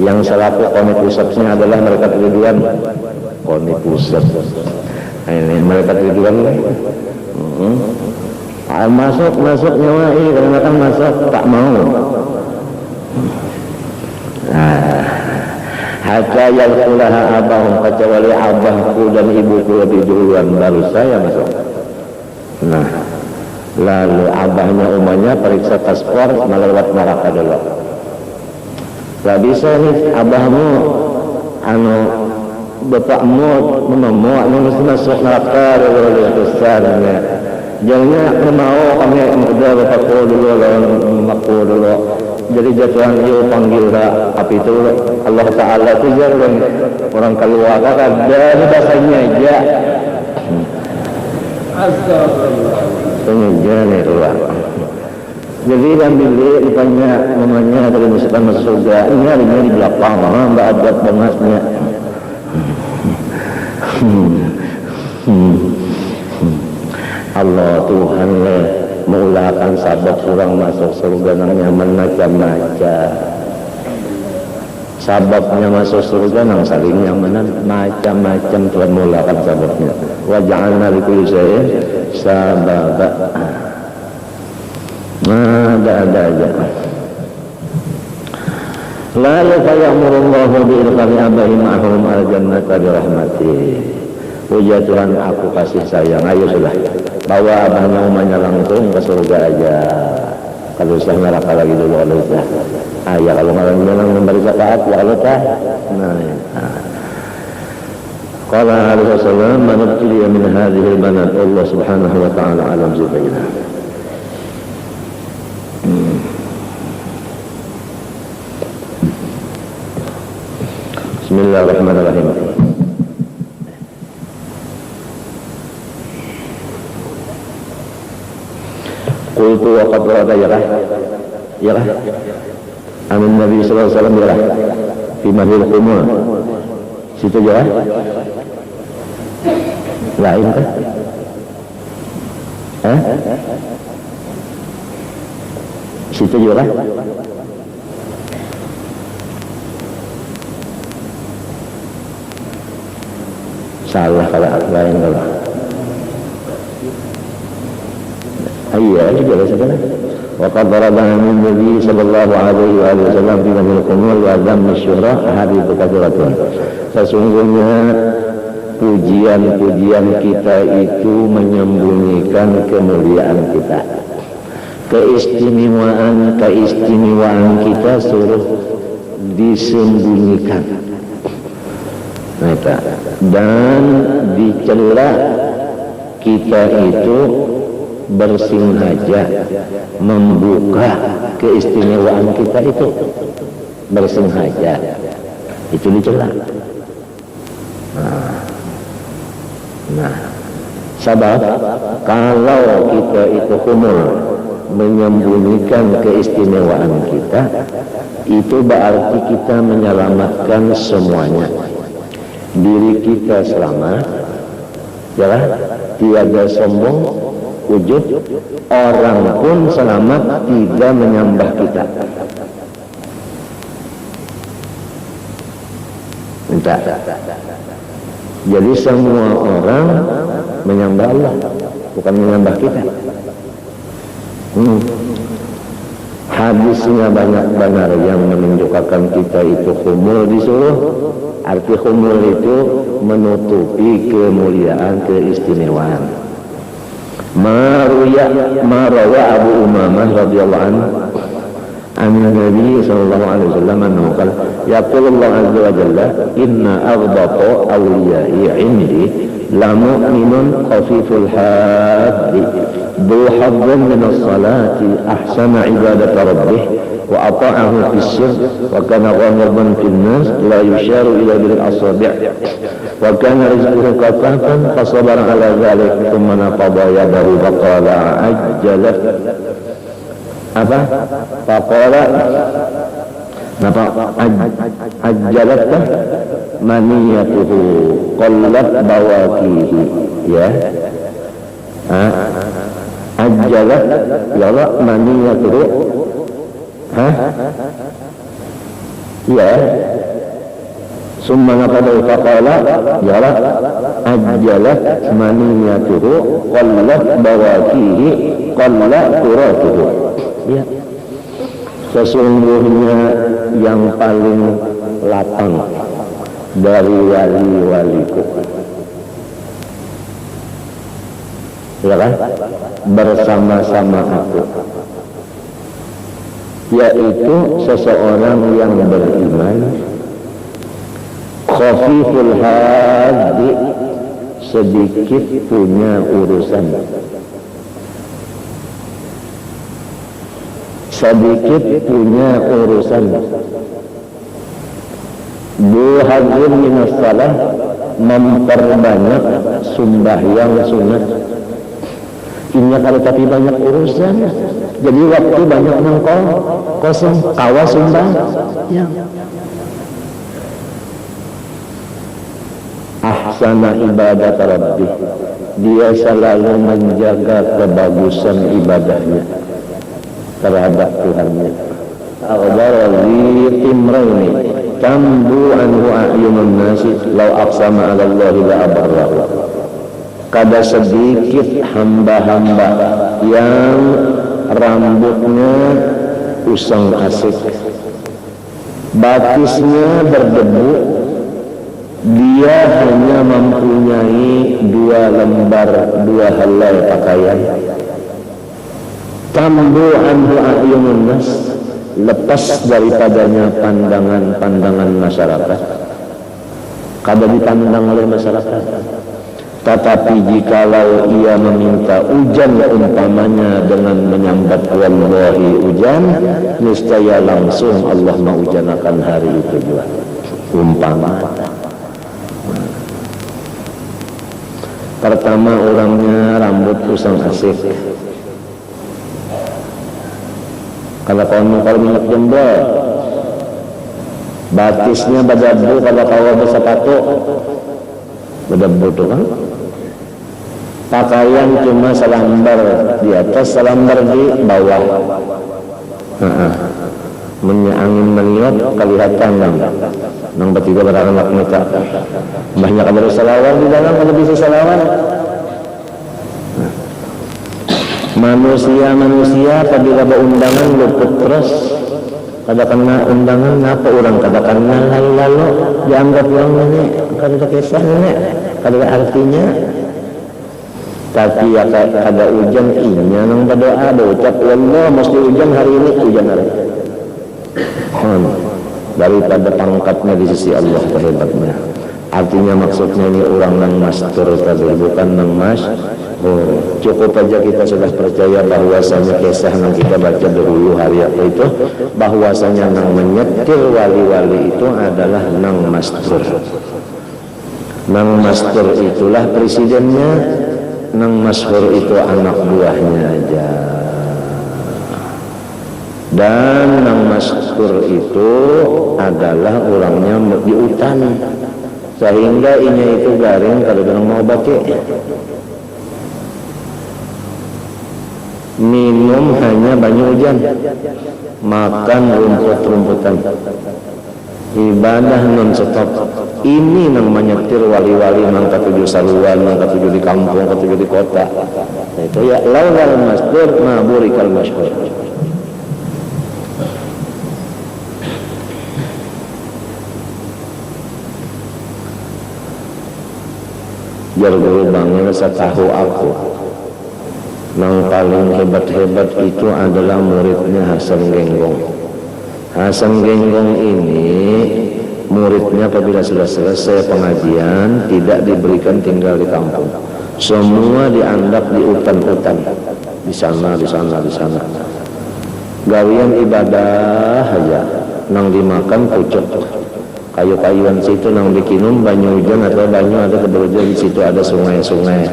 yang selaku koni pusatnya adalah mereka tujuan koni pusat. Ini mereka tujuan masuk nyawai karena kan masuk tak mau. Hatta yadkhulaha abahum, kecuali abahku dan ibuku lebih duluan baru saya masuk. Nah, lalu abahnya umahnya periksa paspor melewat neraka dulu. Gak bisa nih abahmu bapakmu mesti masuk neraka dulu besarnya. Jangan mau kami udah bapakku dulu mamaku dulu. Jadi jatuhan itu panggil api itu Allah Ta'ala itu jangan orang keluar dari bahasanya aja. Astagfirullah. Pengejaran keluar. Jadi kan bilik ditanya mamanya dari misalkan masuk surga, ini harinya di belakang, mbak adat bangetnya. Allah Tuhan mengulahkan sabab kurang masuk surga nang nyaman macam-macam. Sababnya masuk surga nang saling nyamanan macam-macam Tuhan mengulahkan sababnya. Wa ja'alna likulli syai'in sababa. Ada aja. Lalu fayamurullahu bi'irqali abahi ma'ahum al-jannata birahmatih. Puja Tuhan, aku kasih sayang. Ayo sudah, bawa abahnya umahnya langsung ke surga aja. Kalau usah neraka lagi dulu kalau usah. Ya kalau malam bilang memberi zakat ya kalau tak. Nah, qala alaihi wasallam man ibtiliya min hadhihi al-banat Allah subhanahu wa ta'ala alam zubayna. Bismillahirrahmanirrahim. Qultu wa qad warada ya kah? Amin Nabi sallallahu alaihi wasallam ya kah? Fi madhil qumul. Situ ya? Lain kah? Situ juga kah? Salah kalau lain kalau. Iya, juga saja. Waqad darabana min Nabi sallallahu alaihi wasallam fi madhil qumul wa dhamm syura hadits katsiratun. Sesungguhnya pujian-pujian kita itu menyembunyikan kemuliaan kita. Keistimewaan kita suruh disembunyikan. Dan dicela kita itu bersengaja membuka keistimewaan kita itu bersengaja itu dicela. Nah, sabab kalau kita itu humul menyembunyikan keistimewaan kita, itu berarti kita menyelamatkan semuanya. Diri kita selamat, ya, tiada sombong, wujud, orang pun selamat, tidak menyembah kita. Minta. Jadi semua orang menyembah Allah, bukan menyembah kita. Hadisnya banyak benar yang menunjukkan kita itu humul disuruh. Arti humul itu menutupi kemuliaan, keistimewaan. Marawa Abu Umamah radhiyallahu anhu an Nabi sallallahu alaihi wasallam annahu qala yaqulu Allah azza wa jalla inna aghdata awliya'i 'indi la mu'minun khafiful haddi dhu haddin min as-salati ahsana ibadat rabbih wa ata'ahu fis sirr wa kana ghaliban fil nas la yusharu ila bil asabi' wa kana rizquhu kafafan fa sabara ala dhalik thumma nafada yadahu wa qala ajjalat apa faqala napa ajjalat maniyatuhu qallat bawakihi ya ajjalat ya Allah maniyatuhu ya summa nafada faqala ya Allah ajjalat maniyatuhu qallat bawakihi qallat turatuhu ya. Sesungguhnya yang paling lapang dari wali-waliku, ya kan, bersama-sama aku, yaitu seseorang yang beriman, khafiful hadi, sedikit punya urusan, sedikit punya urusan, buhadzim minas salah, memperbanyak sembahyang sunat. Ini kalau tapi banyak urusan, jadi waktu banyak nongkol kosong, kawas sumbah ya. Ahsana ibadat rabbih, dia selalu menjaga kebagusan ibadahnya terhadap Tuhannya. Al-Barazi timraini tambu anhu a'yunun nasi law aqsama 'ala Allah la abarrahu. Kada sedikit hamba-hamba yang rambutnya usang asik, batisnya berdebu, dia hanya mempunyai 2 lembar 2 helai pakaian. Tambu anhu a'yunun nas, lepas daripadanya pandangan-pandangan masyarakat, kada dipandang oleh masyarakat. Tetapi jikalau ia meminta hujan umpamanya dengan menyambat wallahi hujan, niscaya langsung Allah menghujanakan hari itu juga. Umpama pertama orangnya rambut usang asik, kalau minyak jembol, batisnya berdebu, kalau kau bersepatu berdebu tuh kan. Pakaian cuma selambar di atas, selambar di bawah. Angin meniup kelihatan nang bertiga beranak mita. Banyak ada selawat di dalam, kalau bisa selawat. Manusia apabila berundangan luput terus, kada kena undangan, apa orang kada kena lalu dianggap yang ini kada kisah ini, kada artinya. Tapi ya ada hujan, inya nang berdoa ucap Allah mesti hujan hari ini, hujan hari ini. Daripada pangkatnya di sisi Allah hebatnya. Artinya maksudnya ini orang nang master tadi, bukan nang mas. Cukup aja kita sudah percaya bahwasanya kisah yang kita baca dahulu hari apa itu, bahwasanya nang menyetir wali-wali itu adalah nang master. Nang master itulah presidennya, nang masyhur itu anak buahnya aja. Dan nang masyhur itu adalah orangnya di hutan, sehingga inya itu garing kalau orang mau baca. Minum hanya banyu hujan, makan rumput-rumputan, ibadah non-stop. Ini nang menyetir wali-wali nang ketujuh saluan, nang ketujuh di kampung, ketujuh di kota. Nah, itu ya laulal masdur maburikal masyhur. Jar guru bangnya setahu aku, nang paling hebat-hebat itu adalah muridnya Hasan Genggong. Hasan Genggong ini muridnya apabila sudah selesai pengajian tidak diberikan tinggal di kampung, semua diandak di hutan-hutan, di sana, di sana, di sana. Gawian ibadah aja, nang dimakan pucuk, kayu-kayuan situ nang dikinum banyu hujan atau banyu ada keberujan di situ ada sungai-sungai,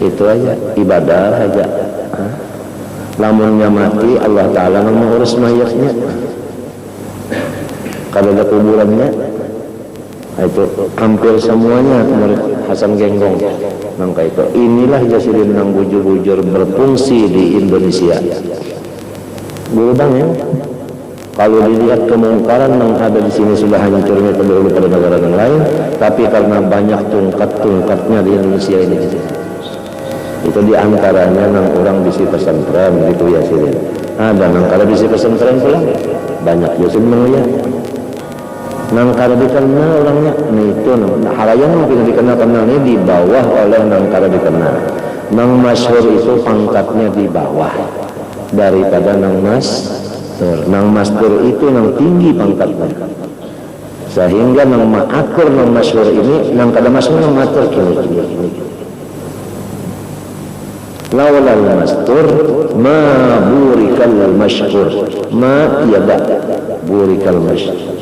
itu aja ibadah aja. Lamunnya mati Allah Ta'ala mengurus mayatnya, kalau ada kuburannya. Itu hampir semuanya murid Hasan Genggong nangka itu. Inilah Jasirin nang bujur-bujur berfungsi di Indonesia. Guru bang ya, kalau dilihat kemungkaran yang ada di sini sudah hancurnya pendahulu pada negara yang lain, tapi karena banyak tungkat-tungkatnya di Indonesia ini, itu diantaranya nang orang bisi pesantren gitu ya sini. Ada nang kalau bisi pesantren pula banyak Yusuf ya. Nang kada dikenal orangnya, itu nang halayan mungkin dikenal kenalnya di bawah oleh nang kada dikenal. Nang masyhur itu pangkatnya di bawah daripada nang mastur. Nang mastur itu nang tinggi pangkatnya, sehingga nang ma'akur nang masyhur ini nang kada masyhur nang matur kini. Lawlal mastur ma burikal masyhur, ma yada burikal masyhur.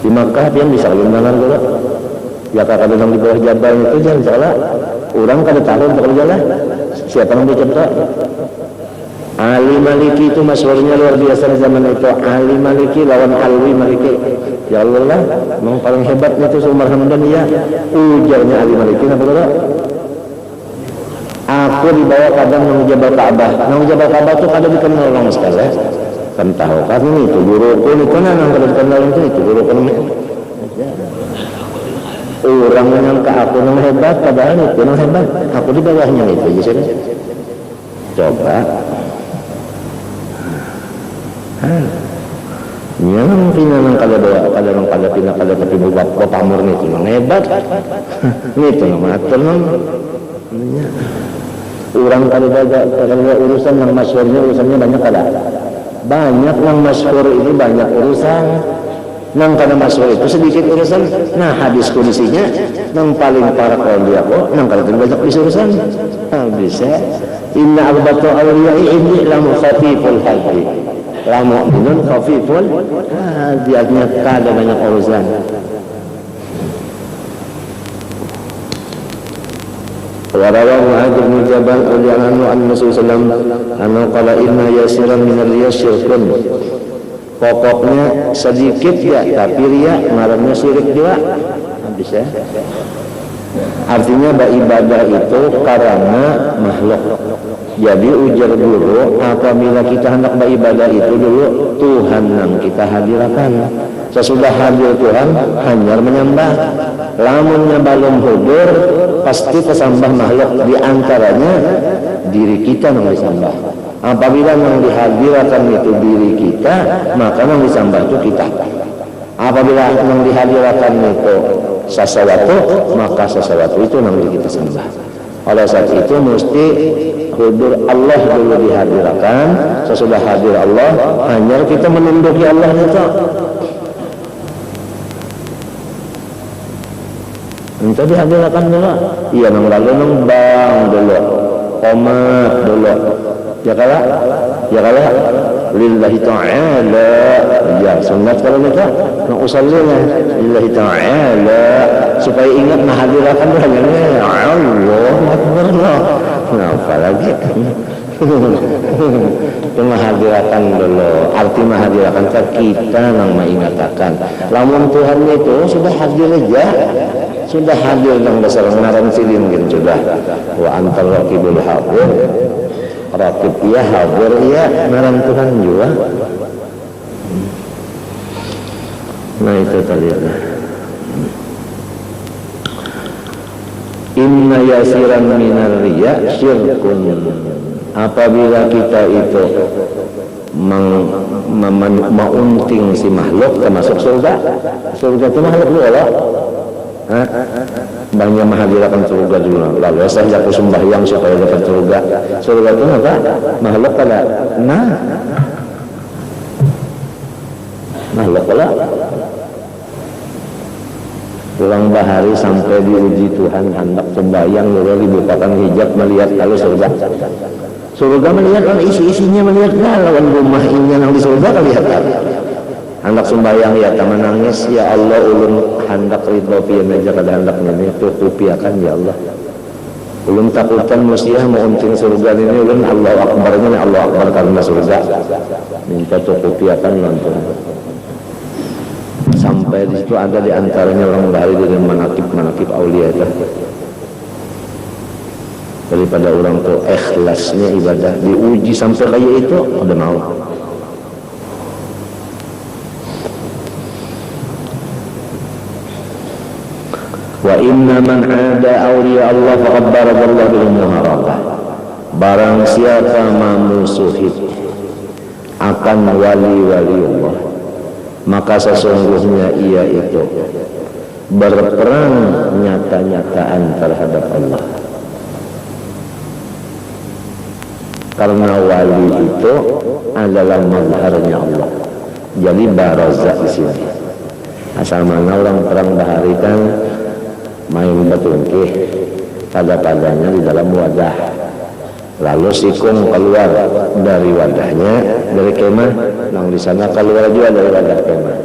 Di Makkah dia bisa kelimbangan dulu ya, kakak datang di bawah jabal itu jangan salah orang kada tahu untuk jalan siapa yang bicara. Ali Maliki itu masyhurnya luar biasa zaman itu. Ali Maliki lawan Alwi Maliki, ya Allah memang paling hebat itu Umar Hamdan ya. Ujarnya Ali Maliki apa dulu, aku dibawa kadang nang Jabal Ka'bah. Nang Jabal Ka'bah itu kada dikenal orang sekali. Kan tahu kan ini itu guruku itu nang kada dikenal itu guruku namanya. Orang menyangka aku nang hebat padahal itu nang hebat. Aku di bawahnya itu aja sih. Coba. Yang pina nang kada doa, kada nang kada pina kada tapi bapak murni itu nang hebat. Itu nang matur nang. Orang kada urusan yang masyhurnya urusannya banyak kada. Banyak yang masyhur ini banyak urusan, nang kada masyhur itu sedikit urusan. Nah hadis kondisinya nang paling parah kalau dia kok nang kada banyak urusan. Bisa inna arbatu awliya'i inni lamu khafiful hadi, lamu minun khafiful hadi, artinya kada banyak urusan. Warawa Mu'adz bin Jabal radhiyallahu anhu an Rasulullah sallallahu qala inna yasiran min ar-riya syirkun. Pokoknya sedikit ya, tapi riya ngarannya syirik juga. Bisa. Artinya beribadah itu karena makhluk. Jadi ujar guru, apabila kita hendak beribadah itu dulu Tuhan yang kita hadirkan. Sesudah hadir Tuhan hanya menyembah. Lamunnya belum hadir pasti kesambah makhluk, diantaranya diri kita yang disambah. Apabila yang dihadirkan itu diri kita, maka yang disambah itu kita. Apabila yang dihadirkan itu sesuatu, maka sesuatu itu yang kita sembah. Oleh saat itu mesti hudur Allah dulu dihadirkan. Sesudah hadir Allah, hanya kita menunduki Allah itu. Itu dihadirkan dulu. Iya, nang lalu nang bang dulu, koma dulu. Ya kalah lillahi ta'ala. Ya sunat kalau kita nang usallinya lillahi ta'ala supaya ingat menghadirakan hanya Allah Akbar. Nah, apalagi itu menghadirakan dulu. Arti menghadirakan kita nang mengatakan lamun Tuhan itu sudah hadir aja, sudah hadir dalam dasar ngaran silin mungkin sudah. Wa antal raqibul hadir, raqib ya hadir ya ngaran Tuhan juga. Nah itu tadi. Inna yasiran minar riya syirkun. Apabila kita itu mengunting si makhluk termasuk surga. Surga itu makhluk dulu Allah. Banyak menghadirakan surga dulu. Lalu saya aku sembahyang supaya dapat surga. Surga itu apa? Makhluk pada. Nah, makhluk pula. pulang bahari sampai diuji Tuhan hendak sembahyang lalu dibukakan hijab melihat kalau surga melihat kan isi-isinya melihat lawan rumah ini yang di surga kelihatan hendak sembahyang ya taman nangis ya Allah ulun hendak ridho pian aja kada hendak ini tutupiakan ya Allah ulun takutan musiah mau uncing surga ini ulun Allah akbarnya Allah akbar karena surga minta tutupiakan nonton sampai di situ ada di antaranya orang bahari dengan manakib aulia itu daripada orang tuh ikhlasnya ibadah diuji sampai kayak itu udah mau. Wa inna man ada awliya Allah faqad barakallahu bil muharabah. Barang siapa memusuhi akan wali-wali Allah, maka sesungguhnya ia itu berperang nyata-nyataan terhadap Allah. Karena wali itu adalah mazharnya Allah. Jadi barazah di sini. Asal mana orang perang bahari kan main betungkih pada-padanya di dalam wadah. Lalu sikung keluar dari wadahnya, dari kemah, nang di sana keluar juga dari wadah kemah.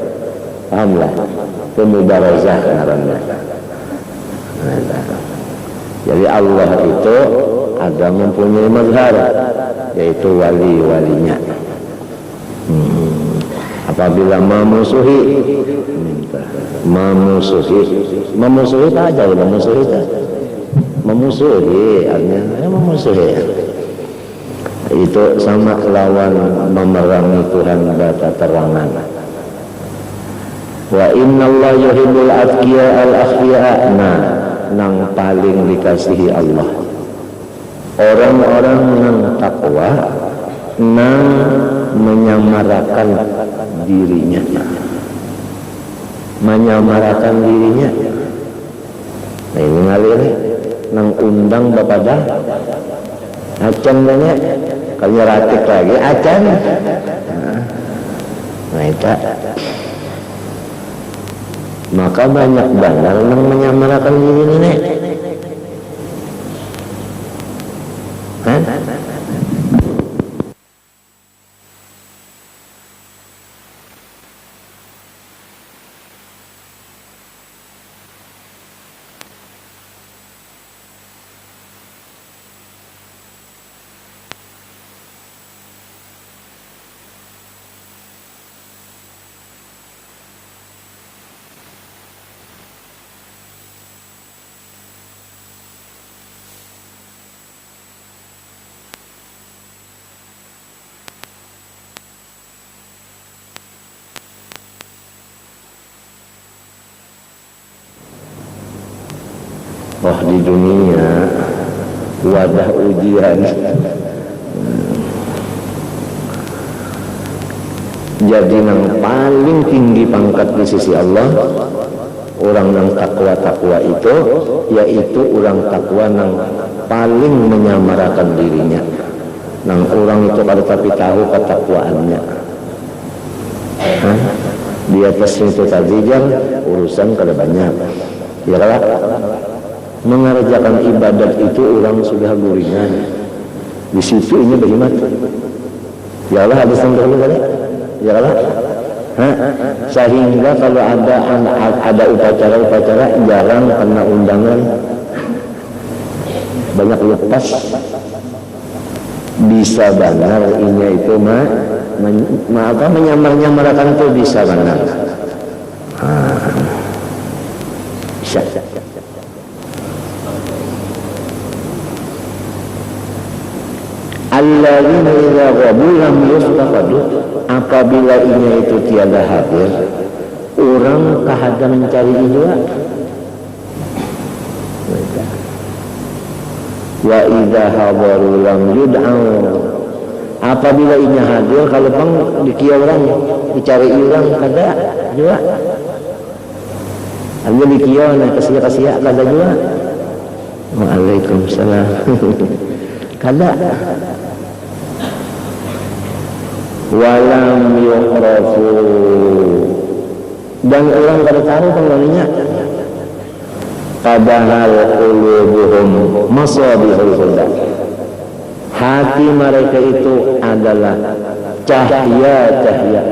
Pahamlah? Itu mubarazah ngarannya. Jadi Allah itu ada mempunyai mazhar, yaitu wali-walinya. Apabila memusuhi, memusuhi tak aja, memusuhi, artinya memusuhi. Itu sama lawan memerangi Tuhan bata terangan. Wa inna Allah yuhibbul atqiya al-akhfiya, nang paling dikasihi Allah orang-orang yang takwa, nang menyamarakan dirinya, nah ini ngalir nang undang bapada acan banyak kalau ratik lagi acan nah itu maka banyak bandar nang menyamarakan diri ini di dunia wadah ujian. Jadi yang paling tinggi pangkat di sisi Allah orang yang takwa itu, yaitu orang takwa yang paling menyamarakan dirinya. Nang orang itu kada tapi tahu ketakwaannya. Di atas itu tadi jam urusan kada banyak. Ya kan? Mengerjakan ibadat itu orang sudah guringan. Di situ ini bagaimana? Ya Allah habis dulu kali. Ya Allah. Sehingga kalau ada upacara jarang kena undangan. Banyak lepas. Bisa benar ini itu menyamar-nyamarakan itu bisa benar. Bisa. Alladzina idza ghabu lam yustaqadu, apabila ini itu tiada hadir, orang kahada mencari juga. Wa idza hadaru lam yud'au, apabila ini hadir kalau bang dikieu orang dicari orang kada juga. Hanya dikieu na kasia-kasia kada juga. Waalaikumsalam. Kada. Walam yukhrafu, dan orang kada tahu penggalinya padahal qulubuhum masabihul huda. Hati mereka itu adalah cahaya-cahaya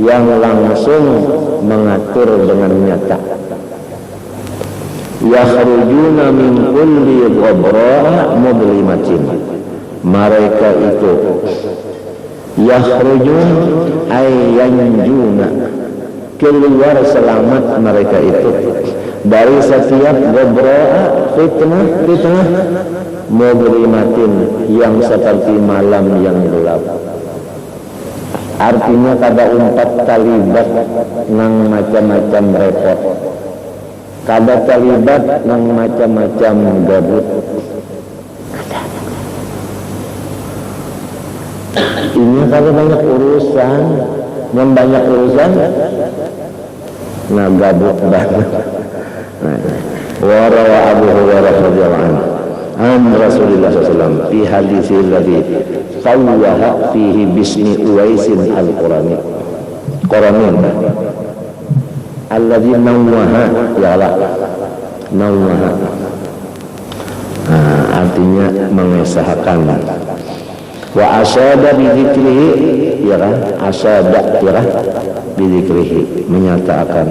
yang langsung mengatur dengan nyata. Yakhrujuna min kulli ghabra'a mudlimatin. Mereka itu yakhrujun ay yanjuna, keluar selamat mereka itu dari setiap ghabra'a, fitnah mudlimatin, yang seperti malam yang gelap. Artinya kada umpat talibat nang macam-macam repot, kada talibat nang macam-macam gabut. Ini kalau banyak urusan, yang banyak urusan, nah gabut banget. Warawa Abu Hurairah radhiyallahu anhu an Rasulullah sallallahu fi hadis alladhi sawwaha fihi bismi Uwaisin al-Qurani alladhi nawwaha, ya Allah, nawwaha artinya mengesahkan. Wa asyada bidzikrihi, ya kan, asyada, ya kan, bidzikrihi, menyatakan.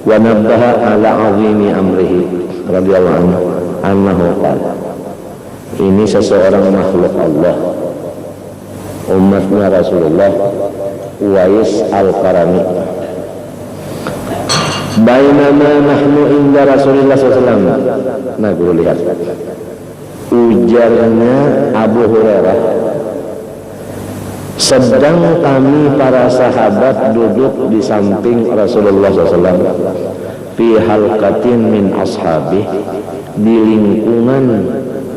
Wa nabbaha ala azimi amrihi radhiyallahu anhu annahu qala, ini seseorang makhluk Allah, umatnya Rasulullah, Uwais al-Qarani. Bainama nahnu inda Rasulullah SAW. Nah, guru lihat ujarnya Abu Hurairah, sedang kami para sahabat duduk di samping Rasulullah SAW fi halqatin min ashabih, di lingkungan,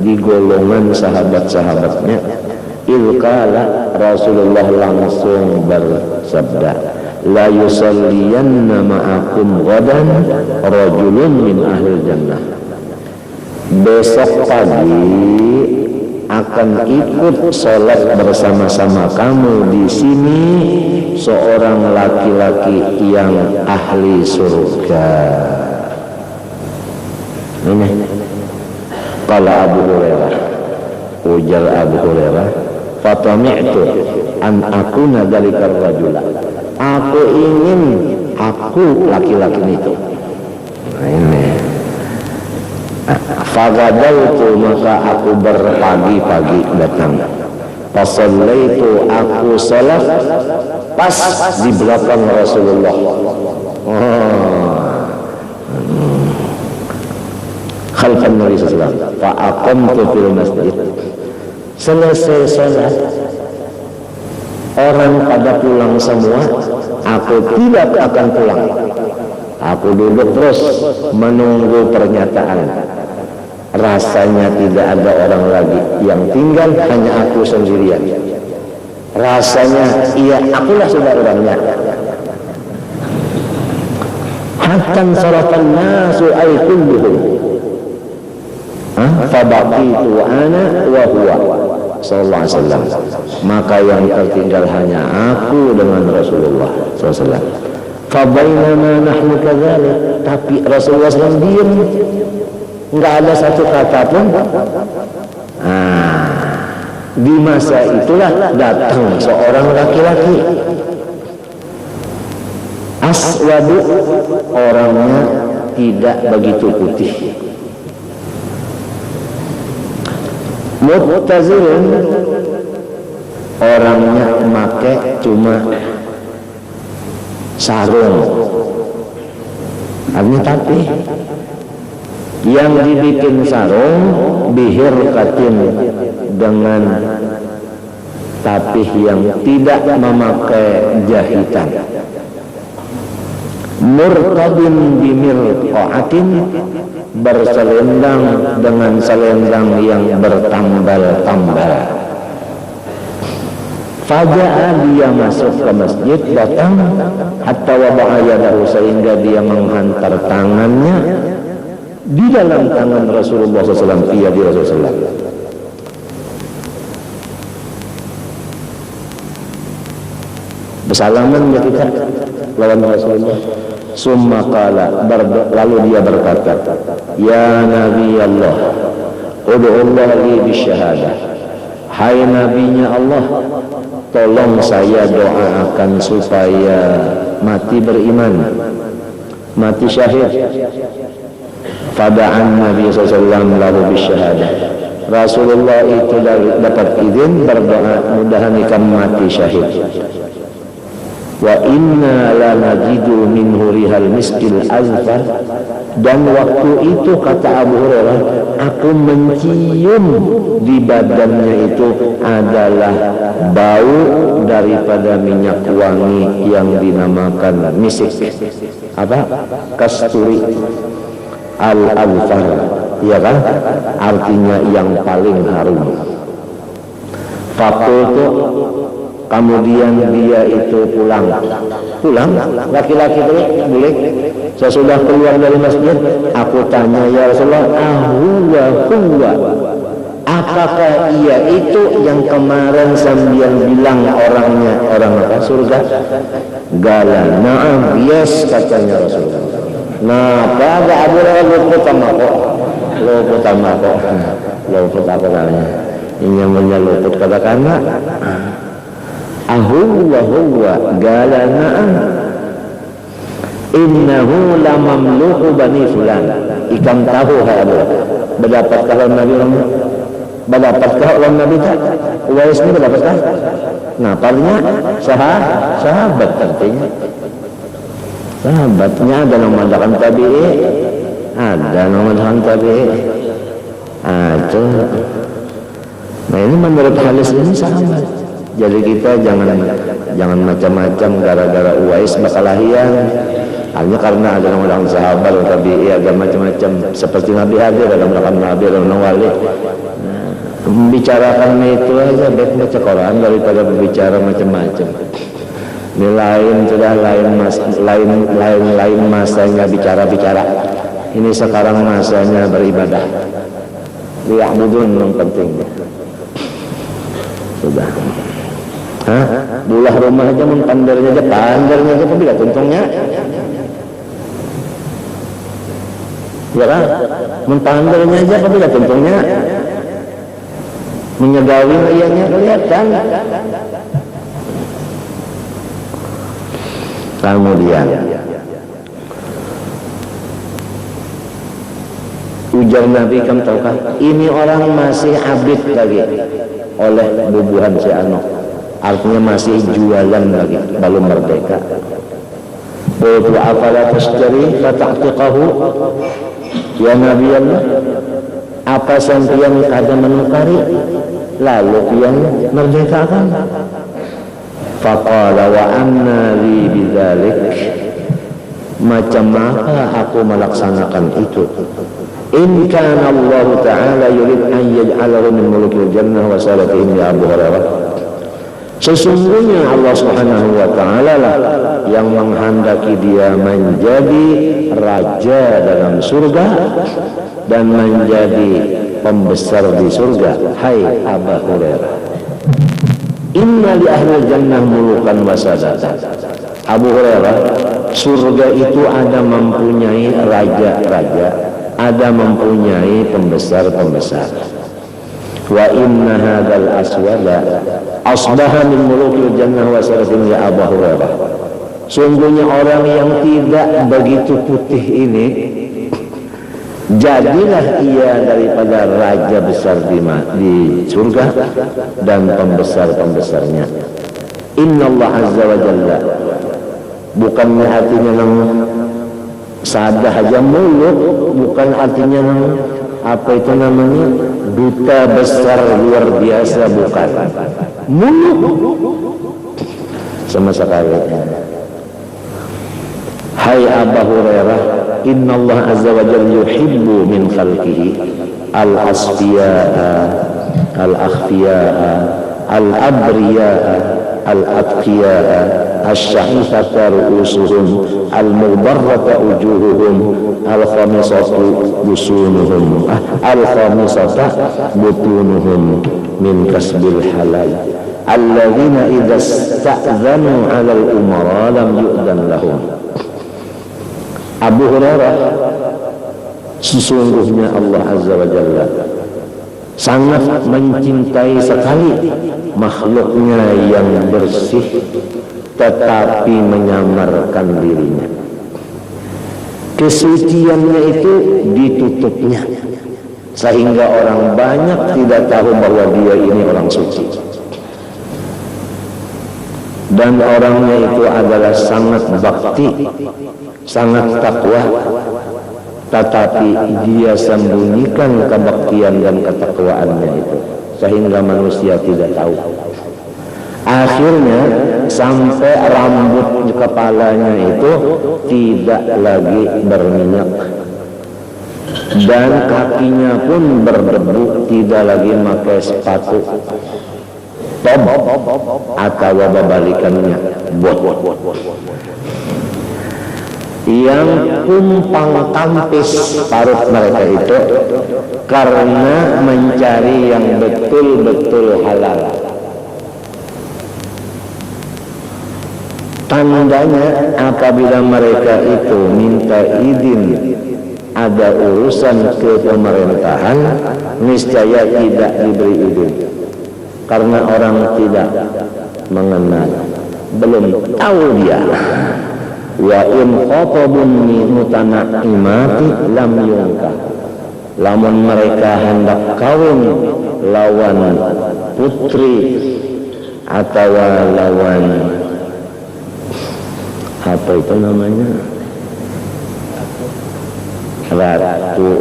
di golongan sahabat-sahabatnya. Ilkala Rasulullah langsung bersabda, la yusalliyanna ma'akum ghadan rajulun min ahli jannah. Besok pagi akan ikut sholat bersama-sama kamu di sini seorang laki-laki yang ahli surga. Ini qala Abu Hurairah, ujar Abu Hurairah, fatami'tu an akuna dalikar rajula, aku ingin aku laki-laki itu. Nah, ini fagadautu, maka aku berpagi-pagi datang. Fasallaitu, aku salat pas di belakang Rasulullah. Khalfan Nabi sallallahu alaihi wasallam. Fa aqamtu fil masjid. Selesai salat, orang pada pulang semua, aku tidak akan pulang. Aku duduk terus menunggu pernyataan. Rasanya tidak ada orang lagi, yang tinggal hanya aku sendirian. Rasanya iya, akulah sudah orangnya. Hatta sarafan nasu ay kulluhum, fabaqitu ana wa huwa sallallahu alaihi wasallam. Maka yang tertinggal hanya aku dengan Rasulullah sallallahu alaihi wasallam. Fabainama nahnu kadzalik, tapi Rasulullah SAW diam, enggak ada satu kata pun. Di masa itulah datang seorang laki-laki aswadu, orangnya tidak begitu putih, muttazirun, orangnya memakai cuma sarung. Artinya tapi yang dibikin sarung bihir katin, dengan tapih yang tidak memakai jahitan. Murtadin bimirqaatin, berselendang dengan selendang yang bertambal-tambal. Faja'a, dia masuk ke masjid, datang, hatta wada'a yadahu, sehingga dia menghantar tangannya di dalam tangan Rasulullah SAW, iya di Rasulullah SAW. Bersalaman ya kita lawan Rasulullah. Summa qala, lalu dia berkata, ya Nabi Allah, ud'ullah li bisyahadah. Hai nabinya Allah, tolong saya doakan supaya mati beriman, mati syahid. Fada'an Nabi SAW lalu bisyahadah. Rasulullah itu dapat izin berdoa, mudahan kamu mati syahid. Wa inna la najidu minhu rihal miskil azfar. Dan waktu itu kata Abu Hurairah, aku mencium di badannya itu adalah bau daripada minyak wangi yang dinamakan misik, apa, kasturi al-azfar, ya kan, artinya yang paling harum. Fakultu, kemudian dia itu pulang, laki-laki itu boleh. Sesudah keluar dari masjid, aku tanya, ya Rasulullah, huwa, apakah ia itu yang kemarin sambil bilang orangnya orang apa, surga? Gala, na'am, yes, katanya Rasulullah. Nah, pada Abu Hurairah luput apa namanya? Ini namanya luput katakanlah. Huwa gala na'am innahu lamamluku bani fulan. Ikan tahu halu berdapatkah oleh Nabi Muhammad? Berdapatkah oleh Nabi tak? Uwais ini berdapatkah? Nah, palingnya sahabat artinya. Sahabatnya ada nomadakan tabi'i, ada nomadakan tabi'i. Ada. Nah, ini menurut hadis ini sahabat. Jadi kita jangan macam-macam gara-gara Uwais bakalahian. Hanya karena ada orang sahabat tabi'i, ada macam-macam seperti Nabi hadir, ada belakang Nabi, ada wali. Membicarakan itu aja baik baca Quran daripada berbicara macam-macam. Ini lain masanya bicara. Ini sekarang masanya beribadah. Liya'budun yang penting. Sudah. Bulah rumah aja pandarnya aja tapi gak tuntungnya. Ya kan? Pandarnya aja tapi gak tuntungnya. Menyegawin ianya kelihatan. Kemudian ujar Nabi, kamu tahukah ini orang masih abid lagi oleh bubuhan si Ano, artinya masih jualan lagi, belum merdeka. Qultu afala tashtari fata'tiqahu, ya Nabi Allah, apa sampian kada menukari lalu pian merdekakan? Faqala wa anna li bidzalik, macam mana aku melaksanakan itu? In kana Allah Ta'ala yurid an yaj'alahu min mulukil jannah wa salatihim ya Abu Hurairah. Sesungguhnya Allah Subhanahu wa Ta'ala lah yang menghendaki dia menjadi raja dalam surga dan menjadi pembesar di surga. Hai Abu Hurairah, inna li ahli jannah mulukan wa sadatan. Abu Hurairah, surga itu ada mempunyai raja-raja, ada mempunyai pembesar-pembesar. Wa inna hadzal aswada asbaha min mulukil jannah wa salatin ya Abu Hurairah. Sungguhnya orang yang tidak begitu putih ini jadilah ia daripada raja besar di surga dan pembesar-pembesarnya. Innallaha azza wa jalla, bukannya artinya sadah aja mulut, bukan artinya apa itu namanya duta besar luar biasa, bukan mulut sama sekali. Hai Abu Hurairah, innallaha azza wa jalla yuhibbu min khalqihi al-asfiya'a al-akhfiya'a al-abriya'a al-atqiya'a asy-sya'ifata ru'usuhum al-mubarrata ujuhuhum al-khamisatu busunuhum al-khamisata butunuhum min kasbil halal alladzina idza sta'zanu 'alal umara lam yu'dan lahum. Abu Hurairah, sesungguhnya Allah Azza wa Jalla sangat mencintai sekali makhluknya yang bersih tetapi menyamarkan dirinya. Kesuciannya itu ditutupnya sehingga orang banyak tidak tahu bahwa dia ini orang suci. Dan orangnya itu adalah sangat bakti, sangat takwa, tetapi dia sembunyikan kebaktian dan ketakwaannya itu sehingga manusia tidak tahu. Akhirnya sampai rambut kepalanya itu tidak lagi berminyak dan kakinya pun berdebu, tidak lagi pakai sepatu tob atau babalikannya bot. Yang kumpang tampis parut mereka itu karena mencari yang betul-betul halal. Tandanya apabila mereka itu minta izin ada urusan ke pemerintahan, niscaya tidak diberi izin karena orang tidak mengenal, belum tahu dia. Wa in khatabun mutana'imati lam yungkah. Lamun mereka hendak kawin lawan putri atau lawan apa itu namanya, ratu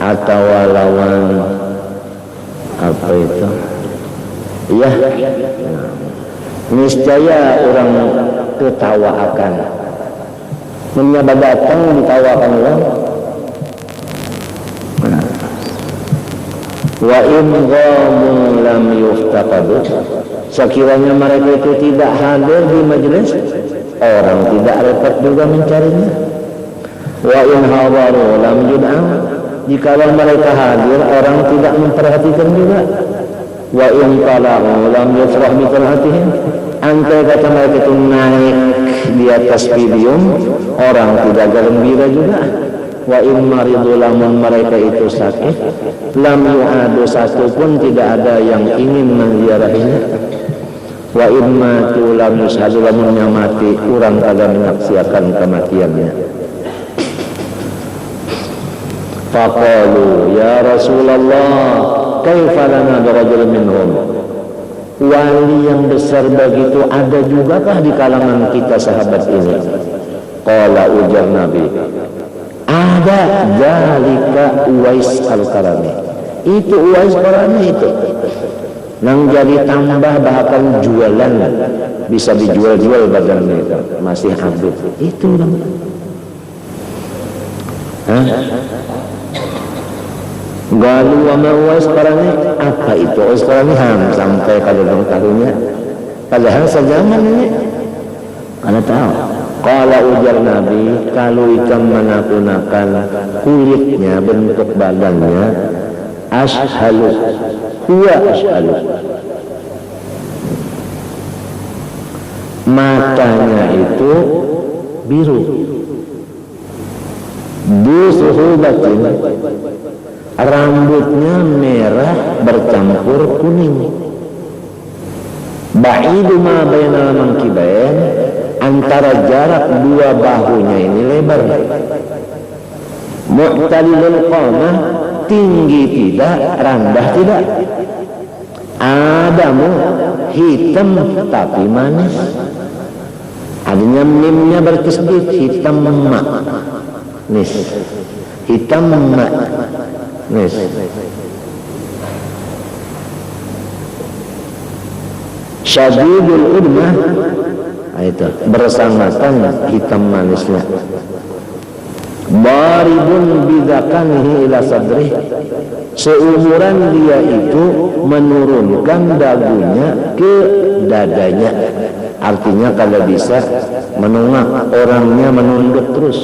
atau lawan apa itu ya, niscaya orang ketawa akan menyapa datang ditawakan orang. Wa in ghamu lam yuftaqadu, sekiranya mereka itu tidak hadir di majelis, orang tidak repot juga mencarinya. Wa in hadaru lam yud'am, jika mereka hadir orang tidak memperhatikan juga. Wa in talaqu lam yafrah bi talhatihim, andai kata mereka itu naik di atas podium orang tidak gembira juga. Wa in maridu, lamun mereka itu sakit, lam yu'adu, satu pun tidak ada yang ingin menziarahinya. Wa in matu lam yushadu, lamunnya mati kurang ada menyaksikan kematiannya. Faqalu ya Rasulullah kaifa lana birajul minhum, wali yang besar begitu ada jugakah di kalangan kita sahabat ini? Qala, ujar Nabi, ada, zalika Uwais al-Qarani, itu Uwais Qarani itu nang jadi tambah bahkan jualan, bisa dijual-jual badannya itu masih habis itu namanya. Galu wama Uwais Qarani, apa itu Uwais Qarani? Sampai kalau tahunya padahal sejaman ini kada tahu. Kalau ujar Nabi, kalau ikan menakunakan kulitnya, bentuk badannya, ashalu, huwa ashalu, matanya itu biru, dusuhubatin, rambutnya merah bercampur kuning, ba'idu ma bainal mankibain, antara jarak dua bahunya ini lebar, mu'talilul qamah, tinggi tidak, rendah tidak, adamu hitam tapi manis, adanya mimnya bertasdid, hitam mak nis, hitam mak nis. Syadidul udmah, itu bersangatan hitam manisnya. Baribun bidakanihi ila sadrih, seumuran dia itu menurunkan dagunya ke dadanya, artinya kalau bisa menungak, orangnya menunduk terus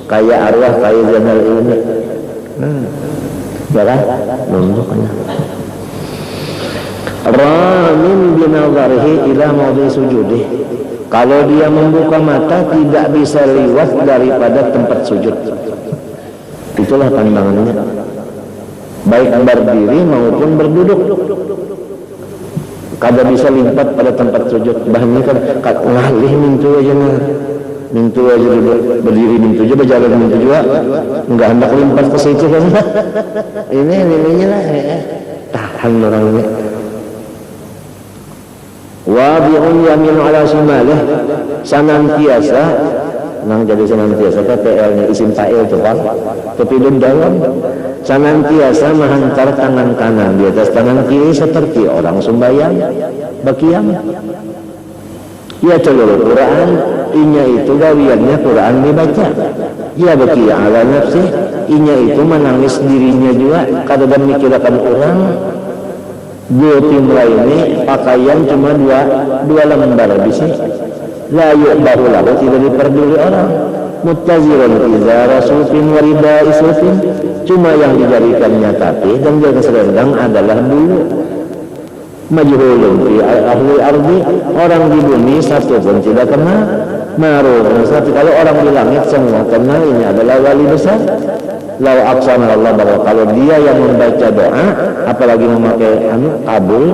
kayak arwah kayak Zainal ini, ya kan, nunduknya. Ramin bin binadharihi ila mawdi sujudih. Kalau dia membuka mata tidak bisa liwat daripada tempat sujud. Itulah pandangannya. Baik berdiri maupun berduduk. Kada bisa lipat pada tempat sujud. Bahannya kan ngalih mintu aja duduk, berdiri mintu aja, berjalan mintu juga. Enggak hendak lipat ke situ kan. Ini lah tahan orangnya. Wadi'un yamin ala shimalih, senantiasa PL-nya isim fa'il itu kan, tapi dalam senantiasa menghantar tangan kanan di atas tangan kiri seperti orang sembahyang bakiam. Ya seluruh Quran inya itu gawiannya Quran dibaca. Ya bakia ala nafsih, inya itu menangis dirinya juga kadang mikirkan orang. Dua tim ini pakaian cuma dua lembar bisi. La yu'baru lahu, tidak diperduli orang. Muttaziran izara sufin wa ridai sufin, cuma yang dijadikannya tapi dan jaga selendang adalah bulu. Majhulun fi ahli ardi, orang di bumi satu pun tidak kena maruh. Tapi kalau orang di langit semua kena, ini adalah wali besar. Lau aqsama Allah, bahwa kalau dia yang membaca doa apalagi memakai kabul,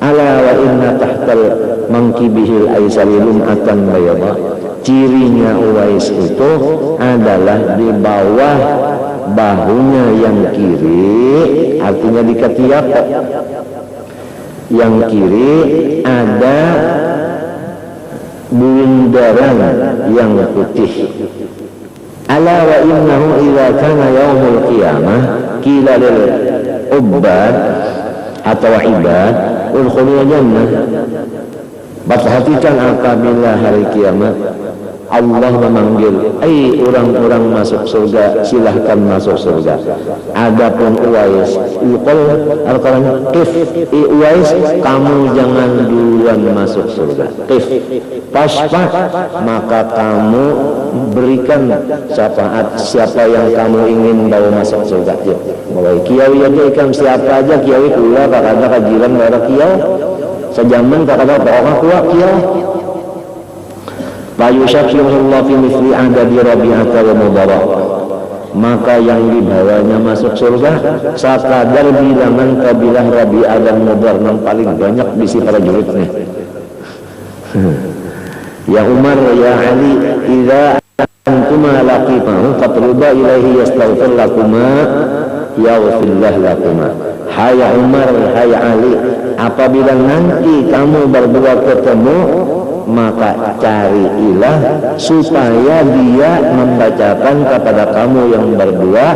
ala wa inna tahtal mangkibihil aisari lum'atan bayadha, cirinya Uwais itu adalah di bawah bahunya yang kiri, artinya di ketiak yang kiri ada bundaran yang putih. Ala wa innahu idza kana yaumul qiyamah qila lil ubbad atau ibad udkhulul jannah. Perhatikan apabila hari kiamat Allah memanggil, orang-orang masuk surga, silahkan masuk surga. Adapun Uwais, Al-Quran, Uwais, kamu jangan duluan masuk surga. Paspak, maka kamu berikan syafaat siapa yang kamu ingin bawa masuk surga. Yuk, mulai kiawi aja ikam siapa aja kiawi pula kakak kajiran merah kiau, sejaman kakak orang kuat kiau. Fayusyafirullah fi mithli adadi Rabi'ata wa Mudara, maka yang dibawanya masuk surga sakadar bilangan kabilah Rabi'ah dan Mudar yang paling banyak bisi para juridnya. Ya Umar, ya Ali, idza antuma laqifahu fatruba ilaihi yastaghfir lakuma yaghfirullah lakuma. Hai Umar, hai Ali, apabila nanti kamu berdua ketemu, maka carilah supaya dia membacakan kepada kamu yang berdua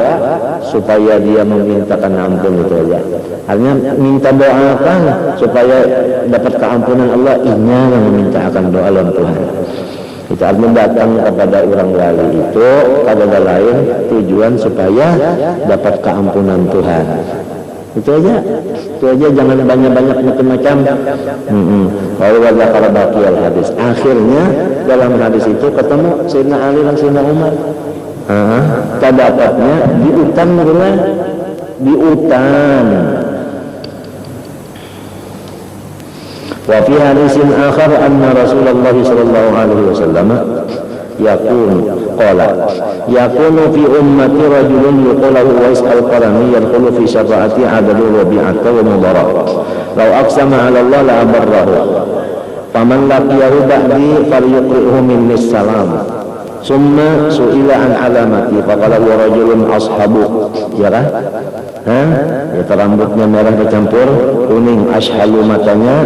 supaya dia memintakan ampun. Itu aja, artinya minta doakan supaya dapat keampunan Allah. Ini yang memintakan doa lawan Tuhan. Itu artinya datang kepada orang wali itu kepada lain tujuan supaya dapat keampunan Tuhan. Itu aja, jangan banyak-banyak macam-macam. Kalau wajah baki al hadis, akhirnya dalam hadis itu ketemu Sayyidina Ali dan Sayyidina Umar. Terdapatnya di hutan, di hutan. Wa fi hadisin akhar anna Rasulullah sallallahu alaihi wasallam yakunu fi ummati rajulun yuqalu Uwais al-Qarani yadkhulu fi syafa'ati adadu Rabi'ata wa Mudara law aqsama 'ala Allah la abarrahu faman laqiyahu ba'di falyuqri'hu minni salam summa su'ila an alamati faqala wa rajulun ashabu, ya kan? Ya, rambutnya merah bercampur kuning, ashalu matanya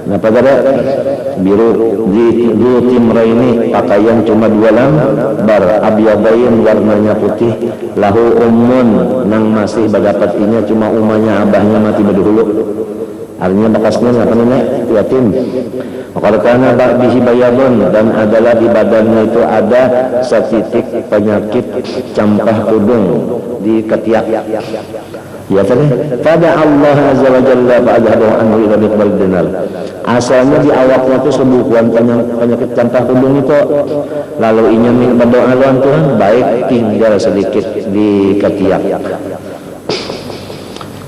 apa tadi? Biru. Di dua timra ini pakaian cuma dua lembar, abyadain warnanya putih, lahu ummun nang masih badapatinya cuma umanya abahnya mati berdahulu, artinya bekasnya apa namanya yatim. Karena bihi bayadun, dan adalah di badannya itu ada setitik penyakit campah kudung di ketiak. Ya kan? Pada Allah azza wa jalla fa'adhabahu anhu ila biqbal dinar. Asalnya di awaknya itu sembuhan penyakit campah kudung itu. Lalu ingin berdoa lawan Tuhan, baik tinggal sedikit di ketiak.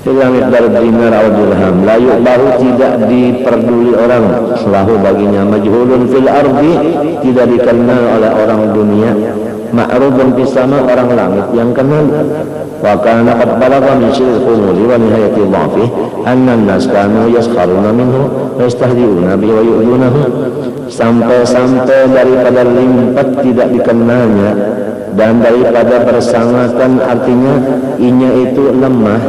illa miqdar dinar atau dirham, la yu'bahu, tidak diperduli orang, lahu baginya, majhulun fil ardi, tidak dikenal oleh orang dunia, ma'rufun fis sama, orang langit yang kenal. Wa kana qad balagha min syirril qumuli wa nihayati dhafi anna an-nas kanu yaskharuna minhu wa yastahzi'una bihi wa yu'dunahu, sampai daripada limpat tidak dikenalnya dan daripada bersangatan, artinya inya itu lemah,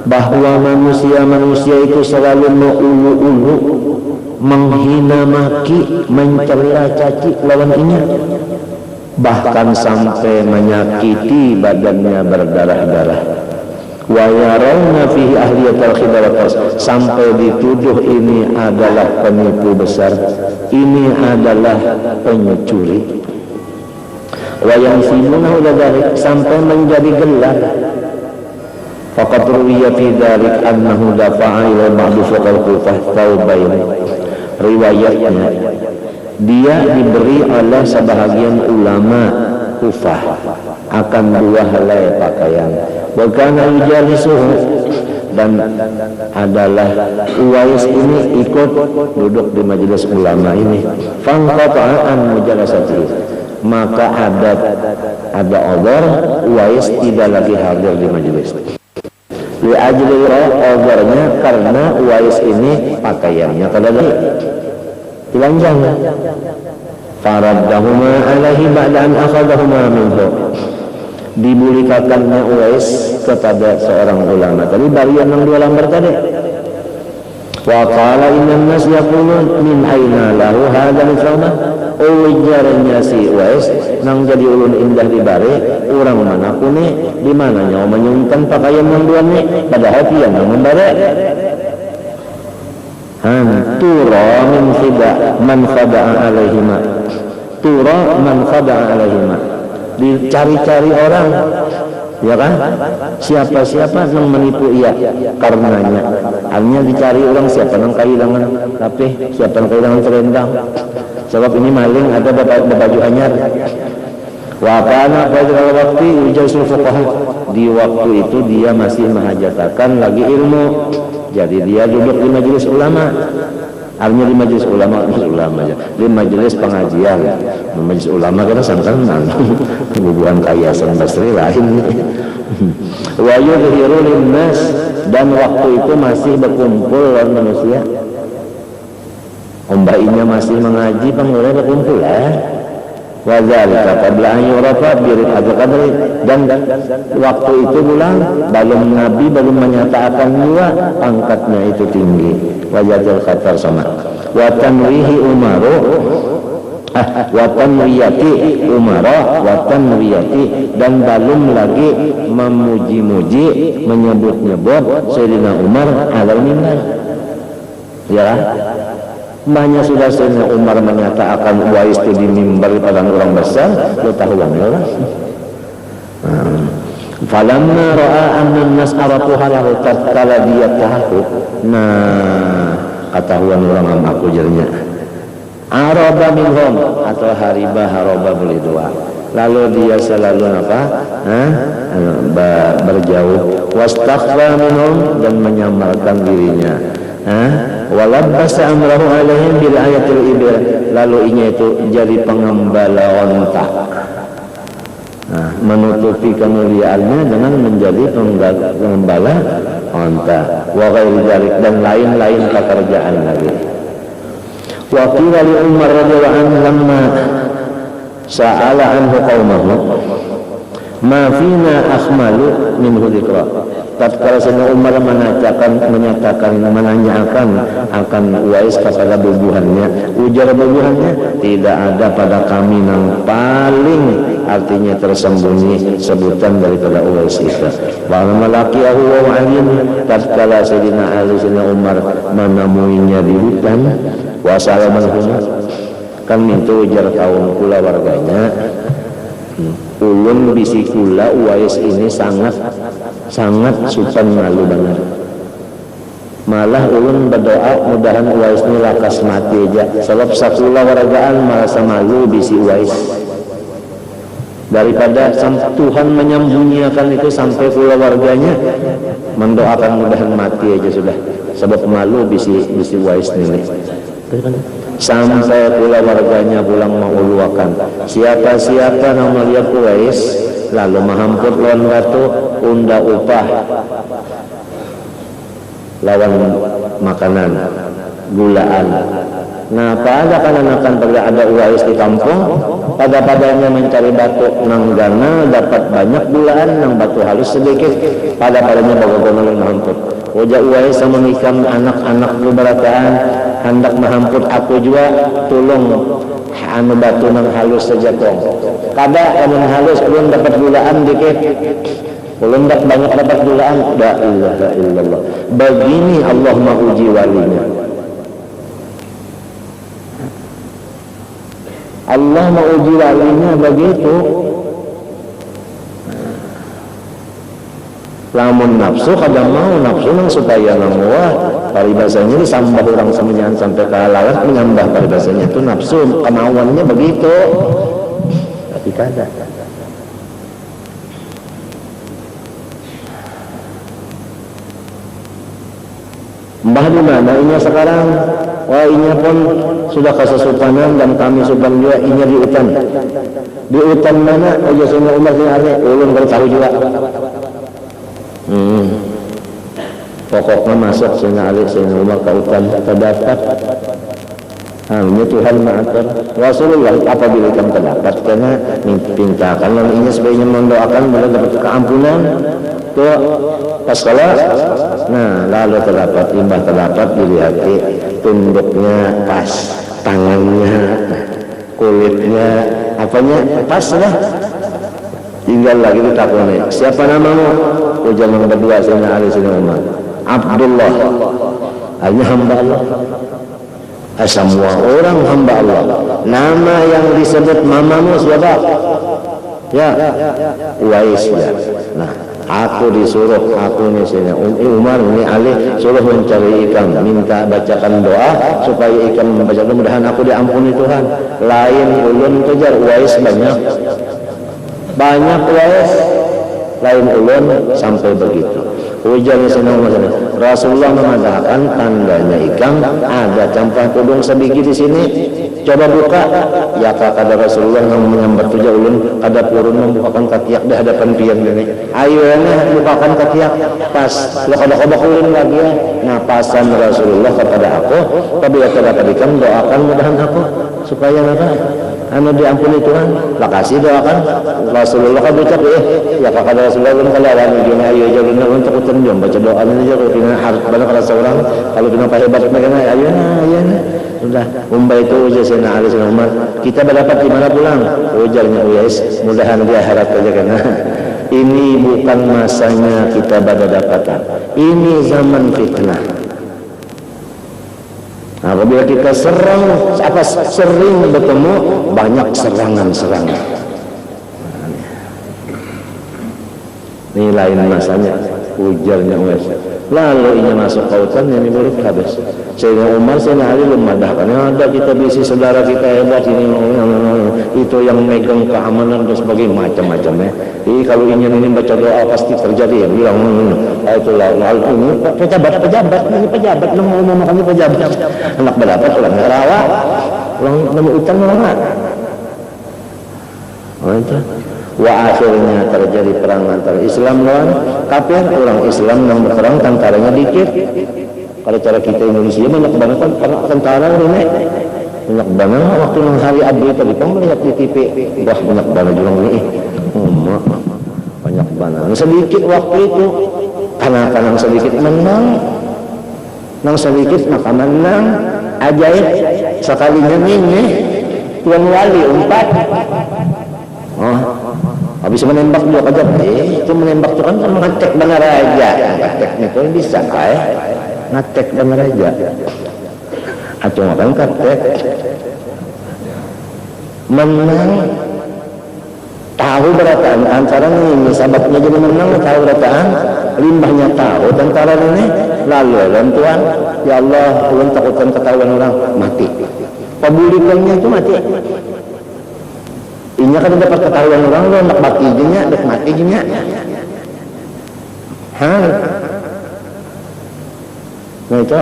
bahwa manusia itu selalu mengulu-ulu, menghina maki, mencela caci lawan inya, bahkan sampai menyakiti badannya berdarah-darah. Wa yarawna fihi ahliyatal khidawatas, sampai dituduh ini adalah penipu besar, ini adalah pencuri. Wa yansibunahu dzalik, sampai menjadi gelar. Faqad ruwiya fi dzalik annahu dafa'a ila ba'd fuqaha Kufah taubain. Riwayatnya dia diberi oleh sebahagian ulama Kufah akan 2 helai pakaian. Wa kana yujalisuhu, dan adalah Uwais ini ikut duduk di majelis ulama ini. Fanqata'a an mujalasatihi, maka ada odor, Uwais tidak lagi hadir di majelis. Li ajli odornya, karena Uwais ini pakaiannya kada baik, telanjang. Faraddahuma alaihi ba'da an akhadahuma minhu, dibulikakannya Uwais kepada seorang ulama tadi, barian yang 2 lembar tadi. Wa qala innan nas yaqulun min aina lahu hadha al-thawma, ujarnya si Uwais nang jadi ulun indah di bare, orang mana kuni di mana nyawa menyungkan pakaian yang 2 ni, padahal dia nang membare. Tura min khida man khada'a alaihima, tura man khada'a alaihima, dicari-cari orang, ya kan, siapa-siapa yang menipu ia karenanya. Hanya dicari orang, siapa yang kehilangan tapi siapa yang kehilangan selendang, sebab ini maling ada baju anyar. Wa kana pada waktu ujazul fuqaha, di waktu itu dia masih menghajatakan lagi ilmu, jadi dia duduk di majelis ulama. Artinya di majelis ulama aja, di majelis pengajian. Di majelis ulama kita santan hubungan kaya sang Basri lain. Wa yudhiru linnas, dan waktu itu masih berkumpul orang manusia. Ombainya masih mengaji, pengguna berkumpul wa zalika qabla an yurafa bi rifatil qadri, dan waktu itu bulan Nabi belum menyatakan juga pangkatnya itu tinggi. Wajadul khatar sama wa tanwihi umaru wa tanwiyati umara wa tanwiyati, dan belum lagi memuji-muji, menyebut-nyebut Sayyidina Umar alal mimbar, ya. Banyak sudah Sayyidina Umar menyatakan Uwais itu di mimbar pada orang besar, lo tahu bang ya lah. Falamma ra'a anna an-nas arafu halahu, tatkala dia tahu, nah ketahuan orang aku jernya, araba minhum, atau hariba haraba boleh 2, lalu dia selalu apa? Berjauh, wastakhfa minhum, dan menyamarkan dirinya, walabbasa amrahu alaihim bil ayatil ibil, lalu inya itu jadi pengembala onta, menutupi kemuliaannya dengan menjadi pengembala onta. Wa ghairi dzalik, dan lain-lain pekerjaan lagi. Wa qila li Umar radhiyallahu anhu lamma sa'ala anhu qaumahu ma fina akhmalu minhu dzikra, tatkala Sayyidina Umar menanyakan akan Uwais kepada bubuhannya, ujar bubuhannya, tidak ada pada kami yang paling artinya tersembunyi sebutan daripada Uwais itu. Wa malakiyahu wa alim, tatkala Sayyidina Ali Sayyidina Umar menemuinya di hutan, wa salamanhum, kan itu ujar kaum kula warganya, ulun bisi kula Uwais ini sangat supan malu banget. Malah ulun berdoa mudahan Uwais ini lakas mati aja, sebab sakula wargaan merasa malu bisi Uwais. daripada Tuhan menyembunyikan itu sampai keluarganya mendoakan mudahan mati aja sudah, sebab malu bisi Uwais ini sampai keluarganya pulang menguluakan siapa-siapa yang melihat Uwais lalu mahamput lawan batu unda upah lawan makanan gulaan. Nah, pada kan pada ada Uwais di kampung, pada-padanya mencari batu nang gana dapat banyak gulaan, nang batu halus sedikit, pada-padanya bawa-bawa mahamput. Wajah Uwais sama ikan anak-anak berataan hendak mahamput aku juga tolong anu batu nang halus saja tong. Kada anu halus belum dapat gulaan dikit. Belum banyak dapat gulaan. La ilaha illallah. Begini Allah menguji walinya. Allah menguji walinya begitu. Lamun nafsu kadang mau nafsu nang supaya namuah paribasanya disambah orang semenyan sampai ke lalat menyambah paribasanya itu nafsu kemauannya begitu. Tapi kada. Mbah di mana inya sekarang? Wah, inya pun sudah kesesupanan dan kami supan juga inya di hutan. Di hutan mana? Oh ya semua umat ini ada. Ulun kalau tahu juga. Pokoknya masuk sehingga alik sehingga umar ke hutan terdapat. Ini Tuhan mengatur. Rasulullah apabila kamu terdapat karena pintakan lalu inya sebaiknya mendoakan boleh dapat keampunan. Tuh pas salat, nah lalu terdapat limbah terdapat dilihati tunduknya pas, tangannya, kulitnya, apanya pas lah. Tinggal lagi ditakoni, siapa namamu? Ujar yang berdua Sayyidina Ali Sayyidina Umar. Abdullah. Hanya hamba Allah. Semua orang hamba Allah. Nama yang disebut mamamu siapa? Ya, Uwais ya. Nah, aku disuruh, aku nih sini Umar ini Ali suruh mencari ikan, minta bacakan doa supaya ikan membaca doa, mudahan aku diampuni Tuhan. Lain ulun kejar Uwais banyak Uwais, lain ulun sampai begitu. Ujarnya senang masalah. Rasulullah mengatakan tandanya ikan ada campur tudung sedikit di sini. Coba buka. Ya kata Rasulullah yang menyambar tujuh ulun ada purun membukakan katiak di hadapan piang ini. Ayo bukakan katiak pas. Lo kodok-kodok ulun lagi ya. Nah pasan Rasulullah kepada aku. Apabila terdapat ikan doakan mudahan aku supaya apa? Anu diampuni Tuhan. Makasih doakan. Rasulullah kan ucap ya kata Rasulullah kalau ada gini ayo jangan untuk utenjom baca doa ini aja kalau kena harus banyak kalau seorang kalau kena hebat mereka ayo sudah umbai itu ujar Sayyidina Ali Sayyidina Umar kita berdapat di mana pulang ujarnya Uwais mudahan dia harap aja karena ini bukan masanya kita berdapatan ini zaman fitnah. Nah, apabila kita sering bertemu banyak serangan-serangan. Ini lain masanya ujarnya Uwais. Lalu ini masuk kautan yang murid habis. Sayyidina Umar Sayyidina Ali memadahkan ada kita bisi saudara kita hebat ini itu yang megang keamanan dan sebagainya macam-macamnya. Jadi kalau ingin ini baca doa pasti terjadi ya bilang itulah ini pejabat ngomong kami pejabat anak berapa orang rawa orang nemu utang orang itu. Wa akhirnya terjadi perang antara Islam lawan kafir. Orang Islam yang berperang tentaranya dikit. Kalau cara kita Indonesia banyak banget kan tentara ini banyak banget waktu hari Abdi tadi kamu melihat di TV wah banyak banget juga ini banyak banget sedikit waktu itu karena sedikit menang nang sedikit maka menang ajaib sekalinya ini Tuan Wali umpat habis menembak juga aja itu menembak itu kan mengetek benar aja ngetek itu bisa ngetek benar aja atau makan ngetek menang tahu berataan antara ini sahabatnya jadi menang tahu berataan limbahnya tahu tentara ini lalu Tuhan ya Allah ulun takutkan ketahuan orang mati pebulikannya itu mati Inya kan dapat ketahuan orang lo nak baki nya, nak mati nya. Nah itu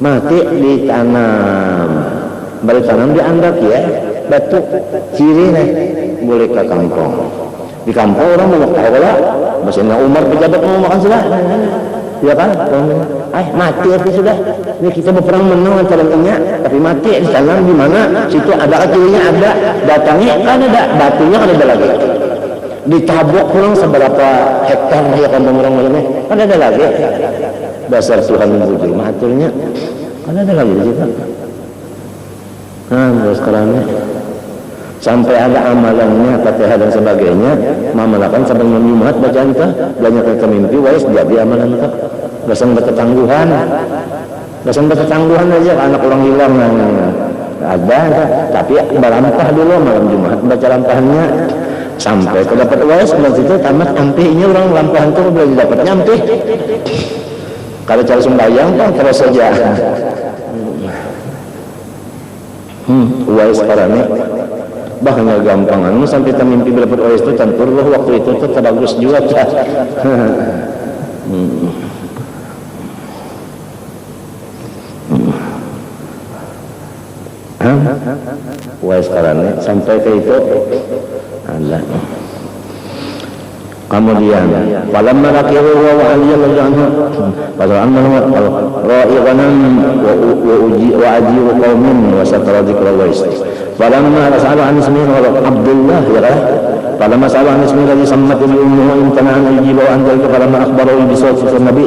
mati ditanam, balik tanam diandak ya, batu ciri nih boleh ke kampung. Di kampung orang mau tahu lah, mesinnya Umar pejabat mau makan sudah, ya kan? Mati itu sudah. Ini kita berperang menang calonnya, tapi mati di tanam di mana? Situ ada cirinya ada, datangnya kan ada, batunya kan ada lagi. Ditabok kurang seberapa hektar ya kampung orang ini, kan ada lagi. Dasar Tuhan membujur maturnya kan ada lagi di situ. Nah terus sekarang sampai ada amalannya Fatihah dan sebagainya mamalakan sampai Jumat bacaan itu banyak yang mimpi wais jadi amalan itu basan bertetangguhan aja anak orang hilang ada tapi balampah dulu malam Jumat baca lampahannya sampai ke dapat wais itu tamat ampihnya orang lampahan itu belum dapatnya ampih. Kalau cara sembahyang kan terus saja. Uwais parane bahnya gampangan sampai kita mimpi berdapat uwais itu tentur loh waktu itu tuh bagus juga. Uwais parane sampai ke itu Allah. Kemudian falamma laqiyahu wa aliyan anhu padahal annahu ra'i ghanam wa ajiru qaumin wa satara dzikra wais falamma sa'ala an ismihi Abdullah ya kan falamma sa'ala an ismihi alladhi sammat bi ummihi imtana an yujibu an dhalika falamma akhbarahu bi sawti nabi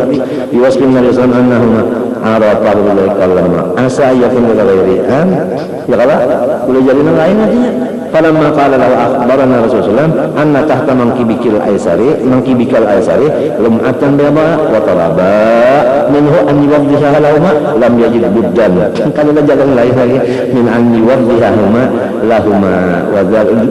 bi wasfi nabi sallallahu alaihi wasallam arafa dzalika lamma asa yakun ghairi ya kan boleh jadi yang lain artinya falamma qala lahu akhbarana Rasulullah anna tahta mankibikal aisari lum'atan bayda wa talaba minhu an yuwaddiha lahuma lam yajid buddan kalau ada jalan lain lagi min an yuwaddiha lahuma wa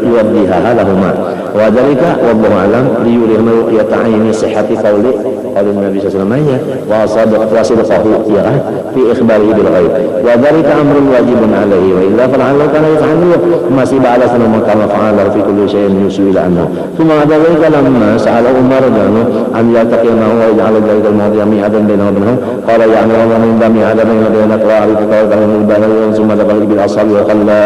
yuwaddiha lahuma wa dzalika wallahu alam liyurihimu yata'ayni sihhati qawli Nabi sallallahu alaihi wasallam wa sadaqahu ya fi ikhbarihi bil ghaib wa dzalika amrun wajibun alaihi wa illa fal'allahu kana yaf'alu masih ba'da sanama kama fa'ala fi kulli shay'in yusul anhu thumma dzalika lamma sa'ala Umar an yataqiyama wa yaj'ala dzalika al-mawdi'a mi'adan bainahu wa bainahum qala ya'ni wa min dami 'ala bainana wa arifu qawlan min bani summa dabal bil asal wa qalla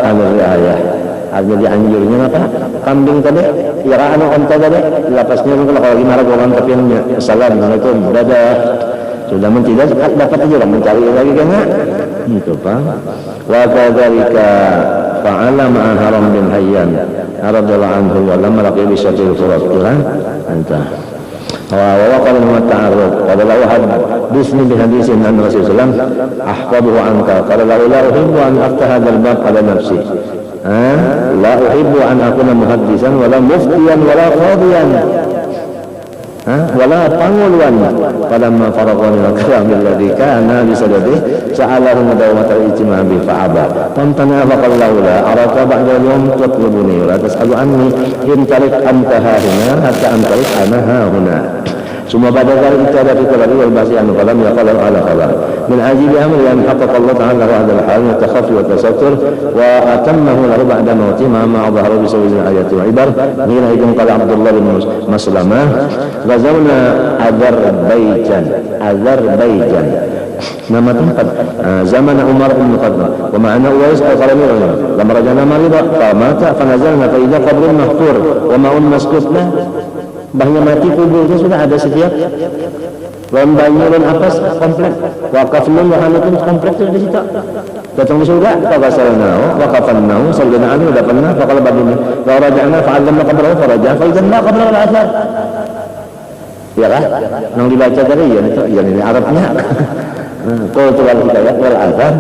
an ri'ayah. Artinya dianjurnya apa? Kambing tadi, iraan onta tadi, lapasnya kalau lagi marah orang tapi yang assalamualaikum, dadah. Sudah tidak dapat aja orang mencari lagi kan? Itu Pak. Wa kadzalika fa'ala ma'a Haram bin Hayyan radhiyallahu anhu wa lamma laqiya bi syatil furat anta. Wa qala ma ta'arrud qala lahu hadithni bi hadithin an Rasulullah ahfaduhu anka qala lahu la uhibbu an aftaha al-bab ala nafsi. La uhibbu an akuna muhaddisan wala muftiyan wala qadiyan wala panguluan falamma faragha min al-kalam alladhi kana li sadadihi sa'alahu mudawmat al-ijtima' bi fa'aba famtana faqallahu la araka ba'da al-yawm tatlubuni wa la tas'alu anni in tarik anta hahuna hatta antarik ana hahuna ثم بعد ذلك كتاب في كلامه والبحث عنه فلم يقل على خبر من عجيب أمر أن حقق الله تعالى هذا الحال من التخفي والتستر وأتمه له بعد موته ما ظهر بسبب الآيات والعبر حينئذ قال عبد الله بن مسلمة غزونا أذربيجان nama tempat zaman Umar bin Khattab wa ma'ana Uwais al-Qarni lama rajana marida fa mata fa nazalna fa idza qabrun mahfur wa ma'un maskutna bahnya mati kuburnya sudah ada setiap lombanya dan apas komplek wakafun wahanatun komplek sudah di situ datang di surga fakasalnahu wakafannahu sayyidina Ali udah pernah fakal badini wa raja'na fa'adzamna qabrahu faraja fa'izanna qabra al-athar ya kan yang dibaca tadi ya itu yang ini Arabnya qultu wal hidayah wal adhan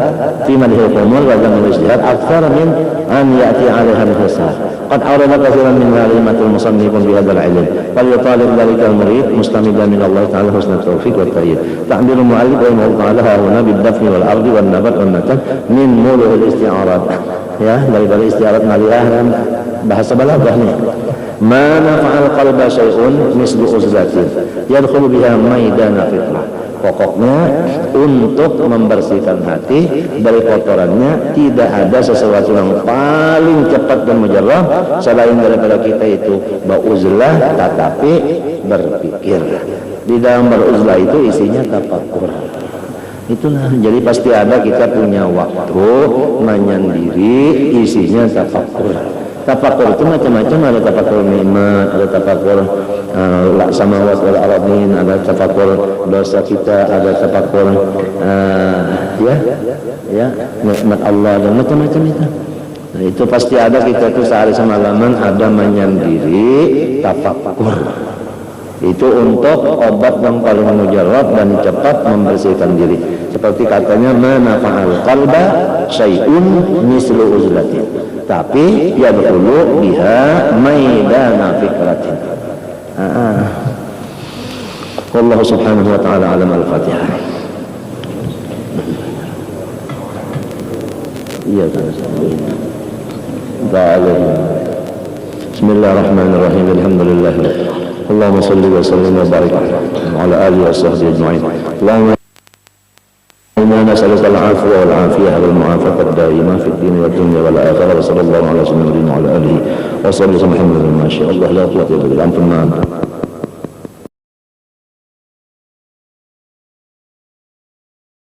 fi madhil qumul wa zaman ijtihad akthar min an ya'ti 'alaiha al-hisab qad awrada kathiran min halimatul musannifun bi hadzal ilm fal yutalib dhalika al-murid mustamidan min Allah ta'ala husnul taufiq wa tayyib ta'biru mu'allif wa ta'ala huna bid-dafni wal ardi wan nabat wan natam min muluhul isti'arat ya dari isti'arat maliyah dan bahasa balaghahnya ma nafa'al qalba syai'un mislu uzlatin yadkhulu biha maidana fitrah Pokoknya untuk membersihkan hati dari kotorannya tidak ada sesuatu yang paling cepat dan mujarrab selain daripada kita itu beruzlah tetapi berpikir. Di dalam beruzlah itu isinya tafakkur. Itulah, jadi pasti ada kita punya waktu menyendiri isinya tafakkur. Tafakur itu macam-macam, ada tafakur nikmat, ada tafakur samawat wal ardin, ada tafakur dosa kita, ada tafakur nikmat Allah dan macam-macam itu. Nah, itu pasti ada kita tuh sehari semalaman ada menyendiri tafakur. Itu untuk obat yang paling mujarrab dan cepat membersihkan diri. Seperti katanya manafa'al qalba syai'un mislu uzlatin. Tapi ya dulu biha maidana fikratin. Wallahu subhanahu wa ta'ala alam al-Fatihah. Iya kan. Bismillahirrahmanirrahim. Alhamdulillah. Allahumma salli wa sallim wa barik ala alihi wa sahbihi ajma'in. Allahumma إنا نسألك العفو والعافية والمعافاة الدائمة في الدين والدنيا والآخرة وصلى الله على سيدنا محمد وعلى آله وصحبه وسلم. محمد ما شاء الله لا قوة إلا بالله.